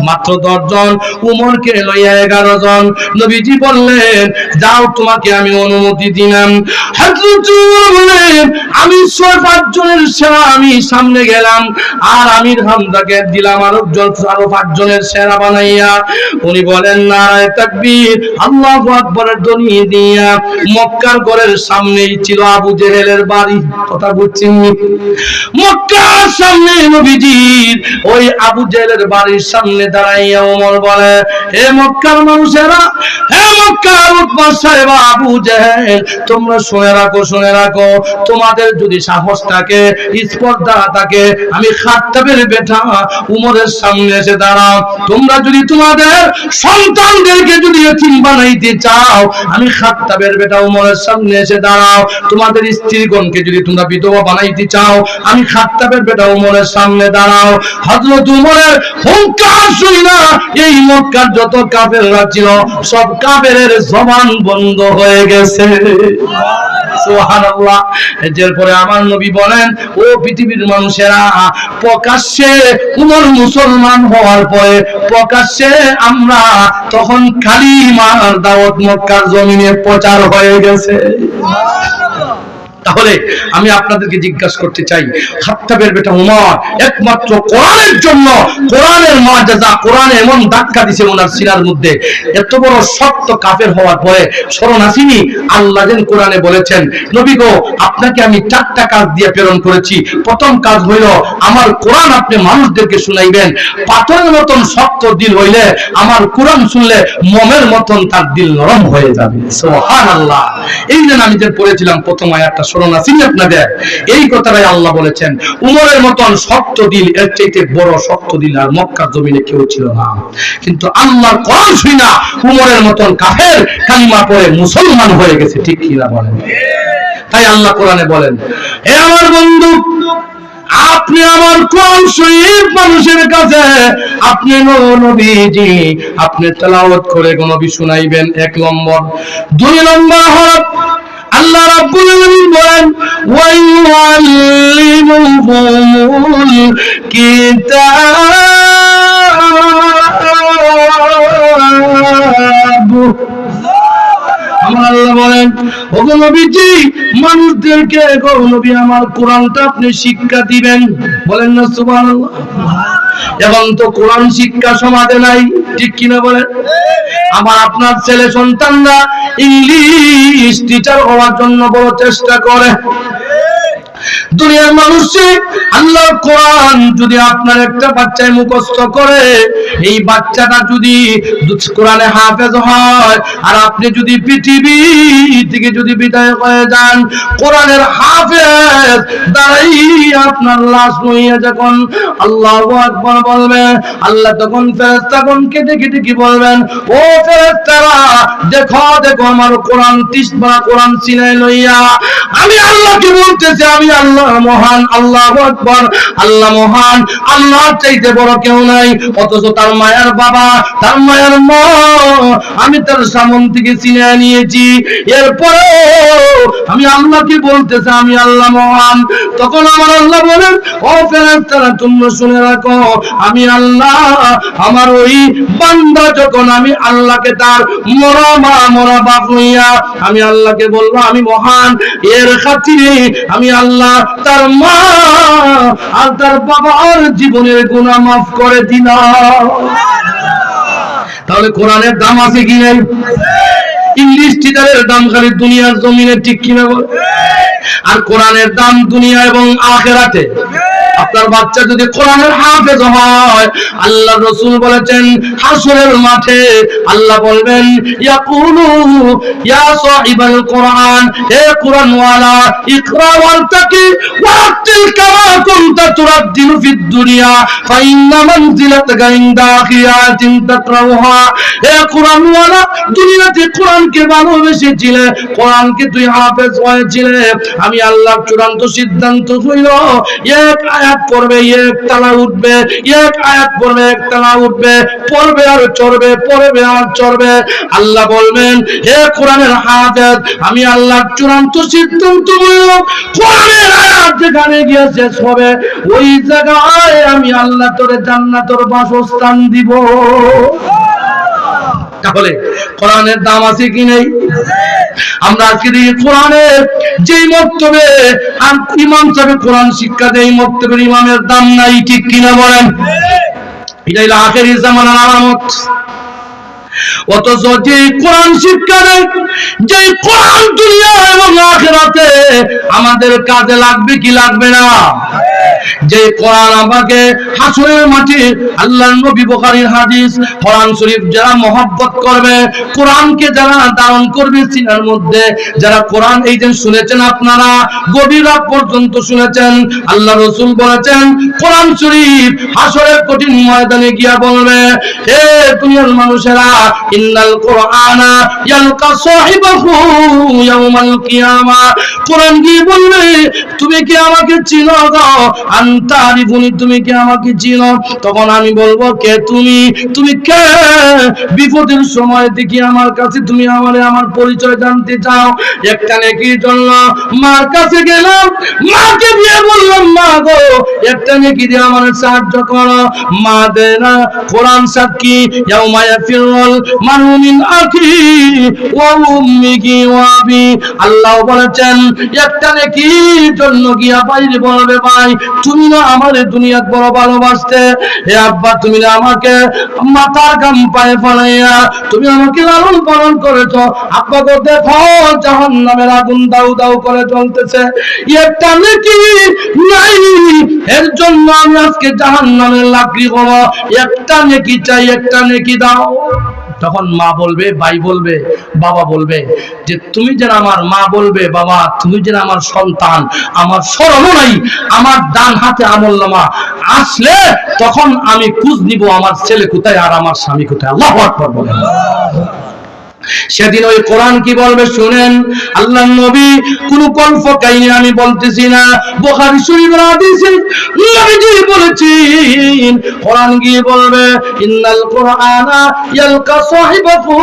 মাত্র 10 জন, উমরকে লইয়া 11 জন। নবীজি বললেন যাও তোমাকে আমি অনুমতি দিলাম। হযরত উমর বলেন আমি 5 জনের সেরা আমি সামনে গেলাম, আর আমির হামজাকে দিলাম আরো 5 জনের সেরা বানাইয়া। উনি বলেন নারায়ে তাকবীর, আল্লাহু আকবারের ধ্বনি দিয়া মক্কার ঘরের সামনেই ছিল আবু জেহেলের বাড়ি। কথা বুঝছেন? মক্কার সামনে নবীজির ওই আবু জেহেলের বাড়ির সামনে দাঁড়াইয়া ওমর বলে হে মক্কার মানুষেরা, হে মক্কার উতবা সাহেব আবু জেহেল, তোমরা শুনে রাখো, শুনে রাখো, তোমাদের যদি সাহস থাকে, স্পর্ধা থাকে, আমি খাত্তাবের বেটা উমরের সামনে এসে দাঁড়াও। তোমরা যদি তোমাদের সন্তানদেরকে যদি এতিম বানাইতে চাও, আমি খাত্তাবের বেটা উমরের সামনে এসে দাঁড়াও। তোমাদের স্ত্রীগণকে যদি তোমরা বিধবা বানাইতে চাও, আমি খাত্তাবের বেটা উমরের সামনে দাঁড়াও। হযরত উমরের হুঙ্কার শুনিনা এই মক্কার যত কাফেররা ছিল সব কাফেরের জবান বন্ধ হয়ে গেছে। সুবহানাল্লাহ। এরপরে আমার নবী বলেন ও পৃথিবীর মানুষেরা, প্রকাশ্যে উমর মুসলমান হওয়ার পরে প্রকাশ্যে আমরা তখন কালিমার দাওয়াত মক্কার জমিনে প্রচার হয়ে গেছে। তাহলে আমি আপনাদেরকে জিজ্ঞাসা করতে চাই, খাত্তাবের বেটা উমর একমাত্র কোরআনের জন্য, কোরআনের মুআজিজা, কোরআনে এমন ধাক্কা দিয়েছে ওনার সিনার মধ্যে, এত বড় শক্ত কাফের হওয়ার পরে স্মরণ আসেনি? আল্লাহ যেন কোরআনে বলেছেন নবী গো আপনাকে আমি 4টা কাজ দিয়ে প্রেরণ করেছি। প্রথম কাজ হইল আমার কোরআন আপনি মানুষদেরকে শুনাইবেন। পাথরের মতন শক্ত দিল হইলে আমার কোরআন শুনলে মোমের মতন তার দিল নরম হয়ে যাবে। সুবহানাল্লাহ। এই যে আমি যে পড়েছিলাম প্রথম আয়াতটা স্মরণ আসেনি আপনাদের? এই কথাটাই আল্লাহ বলেছেন উমরের মতন শক্ত দিল, এর চাইতে বড় শক্ত দিল আর মক্কার জমিনে কেউ ছিল না। কিন্তু আল্লাহর কোরআন শুনা উমরের মতন কাফের কালিমা পড়ে মুসলমান হয়ে গেছে। ঠিক কি না বলেন? তাই আল্লাহ কোরআনে বলেন হে আমার বন্ধু, আপনি আমার কোরআন শরীফ মানুষের কাছে আপনি নবীজি আপনি তেলাওয়াত করে নবী শুনাইবেন। 1 নম্বর। 2 নম্বর হলো আল্লাহ রাব্বুল আলামিন বলেন ওয়া ইউআল্লিমুহুমুল কিতাব। আমার আল্লাহ বলেন ওগো নবীজি মানুষদেরকে গো নবী আমার কোরআনটা আপনি শিক্ষা দিবেন। বলেন না সুবহানাল্লাহ। এখন তো কোরআন শিক্ষা সমাজে নাই, ঠিক কিনা বলেন? আমার আপনার ছেলে সন্তানরা ইংলিশ টিচার হওয়ার জন্য বড় চেষ্টা করে। দুনিয়ার মানুষে আল্লাহর কোরআন যদি আপনার একটা বাচ্চায় মুখস্থ করে, এই বাচ্চাটা যদি কোরআনে হাফেজ হয় আর আপনি যদি পৃথিবী থেকে যদি বিদায় হয়ে যান, কোরআনের হাফেজ দাঁড়াই আপনার লাশ লইয়া যখন আল্লাহু আকবার বলবে, আল্লাহ তখন ফেরেশতাগণকে ডেকে ডেকে বলবেন ও ফেরেশতারা দেখো দেখো আমার কোরআন 30 বার কোরআন সিনাই লইয়া আমি আল্লাহকে বলতেছি আমি আল্লাহ মহান, আল্লাহু আকবার, আল্লাহ মহান, আল্লাহর চাইতে বড় কেউ নাই। অথচ তার মায়ের বাবা, তার মায়ের মা আমি তার সামন থেকে চিনে নিয়েছি, এরপরে আমি আল্লাহকে বলতেছি আমি আল্লাহ মহান। তখন আমার আল্লাহ বলেন ও ফেরেশতারা তোমরা শুনে রাখো আমি আল্লাহ আমার ওই বান্দা যখন আমি আল্লাহকে তার মরা মা মরা বাপ হইয়া আমি আল্লাহকে বলবো আমি মহান, এর খাতিরে আমি আল্লাহ তার মা আর তার বাবার জীবনের গুনাহ মাফ করে দিলাম। তাহলে কোরআনের দাম আছে কি নাই? ইংলিশ টিচারের দাম খালি দুনিয়ার জমিনে, ঠিক কিনা বল? আর কোরআনের দাম দুনিয়া এবং আখিরাতে। আপনার বাচ্চা যদি কোরআনের হাফেজ হয়, আল্লাহ রাসূল বলেছেন হাসরের মাঠে আল্লাহ বলবেন ইয়াকুলু ইয়া সাহিবাল কোরআন, হে কোরআন ওয়ালা ইকরা ওয়ারতাকি ওয়ারাতিল কামা কুনতা তুরাদ্দিলু ফিদ দুনিয়া ফাইন্না মানজিলাতাকা ইনদা আখিরাতিন তাকরাউহা। হে কোরআন ওয়ালা দুনিয়াতে কোরআনকে ভালোবেসেছিলে, কোরআনকে তুই হাফেজ হয়েছিলে, আমি আল্লাহর চূড়ান্ত সিদ্ধান্ত হইল এক আয়াত পড়বে এক তালা উঠবে, এক আয়াত পড়বে এক তালা উঠবে, পড়বে আর চড়বে, পড়বে আর চড়বে। আল্লাহ বলবেন, হে কোরআনের হাফেজ, আমি আল্লাহ চূড়ান্ত সিদ্ধান্ত বললাম, কোরআনের আয়াত যেখানে গিয়ে শেষ হবে ওই জায়গায় আমি আল্লাহ তোরে জান্নাতের বাসস্থান দিব। তাহলে কোরআনের দাম আছে কি নেই? আমরা আজকে দেখি কোরআনের যেই মক্তবে আর ইমাম সাহেব কোরআন শিক্ষা দেয়, মক্তবের ইমামের দাম নাই, ঠিক কিনা বলেন? এটাই হলো আখেরি জামানার আলামত। অথচ যে কোরআন শিক্ষা দেয়, যে কোরআন দুনিয়া এবং আখিরাতে আমাদের কাজে লাগবে কি লাগবে না? যে কোরআন আমাকে হাসরের মাঠে, আল্লাহর নবী বুখারীর হাদিস, কোরআন শরীফ যারা মহব্বত করবে, কোরআনকে যারা ধারণ করবে সিনার মধ্যে, যারা কোরআন এই যে শুনেছেন আপনারা গভীর রাত পর্যন্ত শুনেছেন, আল্লাহ রাসূল বলেছেন কোরআন শরীফ হাসরের কঠিন ময়দানে গিয়া বলবে, হে দুনিয়ার মানুষেরা, ইন্নাল কোরআনা ইয়ালকা সাহিবাহু ইয়াউমাল কিয়ামা। কোরআন কি বলবে, তুমি কি আমাকে চিনো গো? আনতারিফুনি, তুমি কি আমাকে চিনো? তখন আমি বলবো, কে তুমি? তুমি কে? বিপদের সময় দেখি আমার কাছে তুমি আমার পরিচয় জানতে চাও। একটা নেকির জন্য মার কাছে গেলাম, মাকে দিয়ে বললাম, মা গো একটা নেকি দিয়ে আমার সাহায্য করো। মা দে না, কোরআন সাক্ষী, ইয়াউমা ইয়াফিরুল মারউ মিন আখি ওয়া উম্মিহি ওয়া আবি। আল্লাহ বলেছেন একটা নেকির জন্য গিয়া বাইরে বলবে, ভাই তুমি না আমার দুনিয়াত বড় ভালোবাসতে, হে আব্বা তুমি না আমাকে মাথার ঘাম পায়ে ফেলাইয়া তুমি আমাকে লালন পালন করেছো, আব্বা গো দেখো জাহান্নামের আগুন দাউ দাউ করে জ্বলতেছে, একটা নেকি নাই, এর জন্য আমি আজকে জাহান্নামের লাকড়ি হব, একটা নেকি চাই, একটা নেকি দাও। তখন মা বলবে, ভাই বলবে, বাবা বলবে যে তুমি যেন আমার, মা বলবে, বাবা তুমি যেন আমার সন্তান, আমার স্মরণও নাই, আমার ডান হাতে আমলনামা আসলে তখন আমি খোঁজ নিব আমার ছেলে কোথায় আর আমার স্বামী কোথায়। আল্লাহু আকবার বলেন। সেদিন ওই কোরআন কি বলবে শুনেন। আল্লাহর নবী কোন কল্প কাহিনী আমি বলতেছি না, বুখারী শরীফের হাদিসে নবীজি বলেছেন, কোরআন গিয়ে বলবে, ইন্নাল কোরআনা ইয়ালকা সাহিবাহু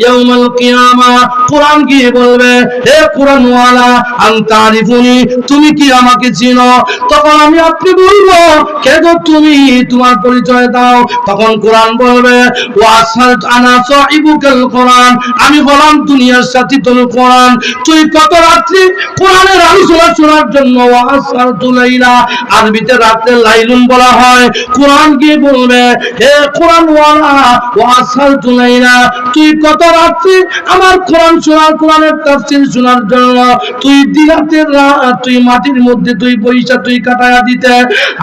ইয়াউমাল কিয়ামা। কোরআন গিয়ে বলবে, হে কোরআন ওয়ালা আনতারিফুনি, তুমি কি আমাকে চিনো? তখন আমি আপনি বলবো, কে গো তুমি, তোমার পরিচয় দাও। তখন কোরআন বলবে, ওয়াসাল আনা সাহিবুকাল কোরআন, আমি বললাম দুনিয়ার সাথী তোর কোরআন, তুই কত রাত্রি কোরআনের আলোচনা শোনার জন্য ওয়াসালতু লাইলা, আরবিতে রাতে লাইলুন বলা হয়। কোরআন কি বলবে, হে কোরআন ওয়ালা ওয়াসালতু লাইলা, তুই কত রাত্রি আমার কোরআন শোনার, কোরআনের তাফসীর শোনার জন্য তুই দিনাতের রাত তুই মাটির মধ্যে তুই পয়সা তুই কাটায়া দিতে।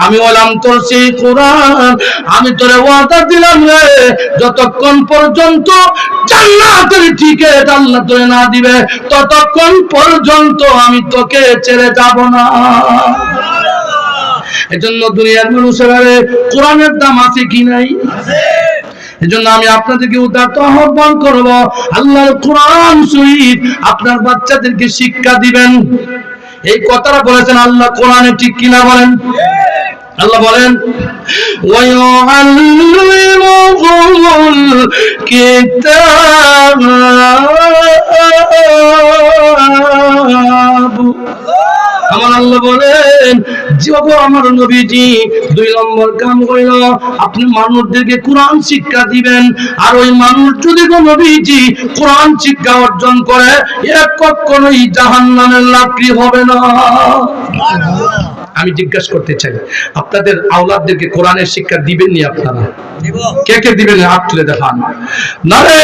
আমি বললাম তোর সেই কোরআন, আমি তোরে ওয়াদা দিলাম রে, যতক্ষণ পর্যন্ত জান্নাতের টিকিট আল্লাহ তোরে না দিবে ততক্ষণ পর্যন্ত আমি তোকে ছেড়ে যাব না। এজন্য দুনিয়ার মানুষেরা কোরআনের দাম আছে কি নাই? এজন্য আমি আপনাদেরকে উদারত আহ্বান করব, আল্লাহর কোরআন শরীফ আপনার বাচ্চাদেরকে শিক্ষা দিবেন। এই কথাটা বলেছেন আল্লাহ কোরআনে, ঠিক কিনা বলেন? আল্লাহ বলেন, ওয়ায়ুআল্লিমুহুমুল কিতাব, আমার আল্লাহ বলেন, যখন আমার নবীজি 2 নম্বর কাম হইল আপনি মানুষদেরকে কোরআন শিক্ষা দিবেন। আর ওই মানুষ যদি নবীজি কোরআন শিক্ষা অর্জন করে এক কখনোই জাহান্নামের লাকড়ি হবে না। আমি জিজ্ঞাসা করতে চাই, আপনাদের আওলাদদেরকে কোরআনের শিক্ষা দিবেন নি আপনারা? কে কে দিবেন? হাত তুলে দেখান। নারে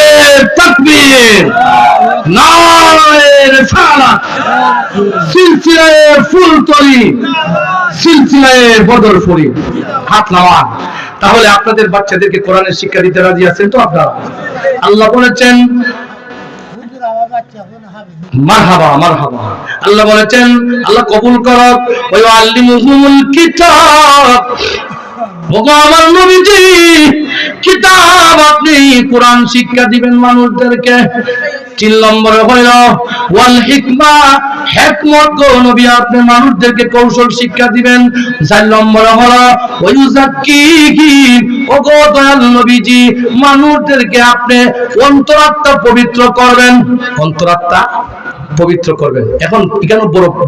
তাকবীর, নারে রিসালাত, সিলসিলায়ে ফুলতলি, সিলসিলায়ে বদরপুরি, হাত নামান। তাহলে আপনাদের বাচ্চাদেরকে কোরআনের শিক্ষা দিতে রাজি আছেন তো আপনারা? আল্লাহ বলেছেন মারহাবা মারহাবা, আল্লাহ বলেছেন, আল্লাহ কবুল করক, ওয়ায়ুআল্লিমুহুমুল কিতাব। ওগো আমার নবীজি কিতাব, আপনি কোরআন শিক্ষা দিবেন মানুষদেরকে। 3 নম্বরে হইল ওয়াল হিকমা, হিকমত গো নবী আপনি মানুষদেরকে কৌশল শিক্ষা দিবেন। 4 নম্বরে হলো ওয়ায়ুযাক্কিহিম, ও গো দয়াল নবীজি মানুষদেরকে আপনি অন্তরাত্মা পবিত্র করবেন, অন্তরাত্মা পবিত্র করবেন। এখন এখানে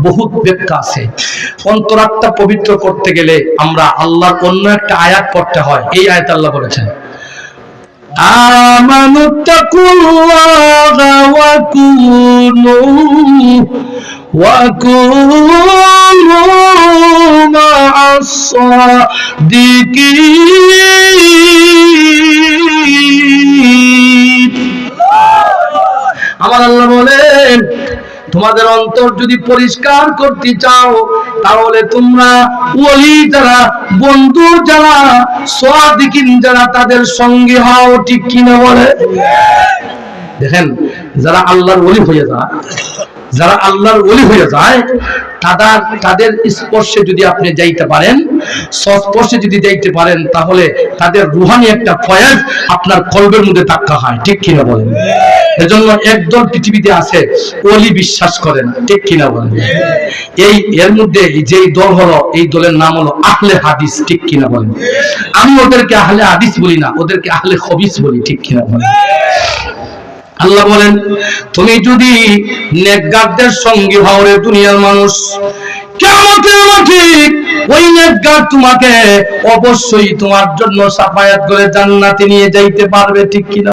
বহুত ব্যাখ্যা আছে। অন্তরাত্মা পবিত্র করতে গেলে আমরা আল্লাহর অন্য একটা আয়াত পড়তে হয়। এই আয়াত আল্লাহ বলেছেন আমানুত্তাকুল্লাহা ওয়া কুনু মা'আস সাদিকিন। আমার আল্লাহ বলেন তোমাদের অন্তর যদি পরিষ্কার করতে চাও তাহলে তোমরা ওলি যারা, বন্ধু যারা, সাদিকিন যারা তাদের সঙ্গে হও। ঠিক কিনা বলে? দেখেন যারা আল্লাহর ওলি হয়ে যায়, যারা আল্লাহর ওলি হয়ে যায় তাদের স্পর্শে যদি আপনি যাইতে পারেন, সংস্পর্শে যদি যাইতে পারেন, তাহলে তাদের রুহানি একটা ফয়েজ আপনার কলবের মধ্যে ধাক্কা হয়। ঠিক কিনা বলেন? এজন্য একদল পৃথিবীতে আছে ওলি বিশ্বাস করে না। ঠিক কিনা বলেন? এর মধ্যে যেই দল হলো, এই দলের নাম হলো আহলে হাদিস। ঠিক কিনা বলেন? আমি ওদেরকে আহলে হাদিস বলি না, ওদেরকে আহলে খবিস বলি। ঠিক কিনা বলেন? আল্লাহ বলেন তুমি যদি নেককারদের সঙ্গী হও রে দুনিয়ার মানুষ, কিয়ামতের মাঠে ওই নেককার তোমাকে অবশ্যই তোমার জন্য শাফায়াত করে জান্নাতে নিয়ে যাইতে পারবে। ঠিক কিনা?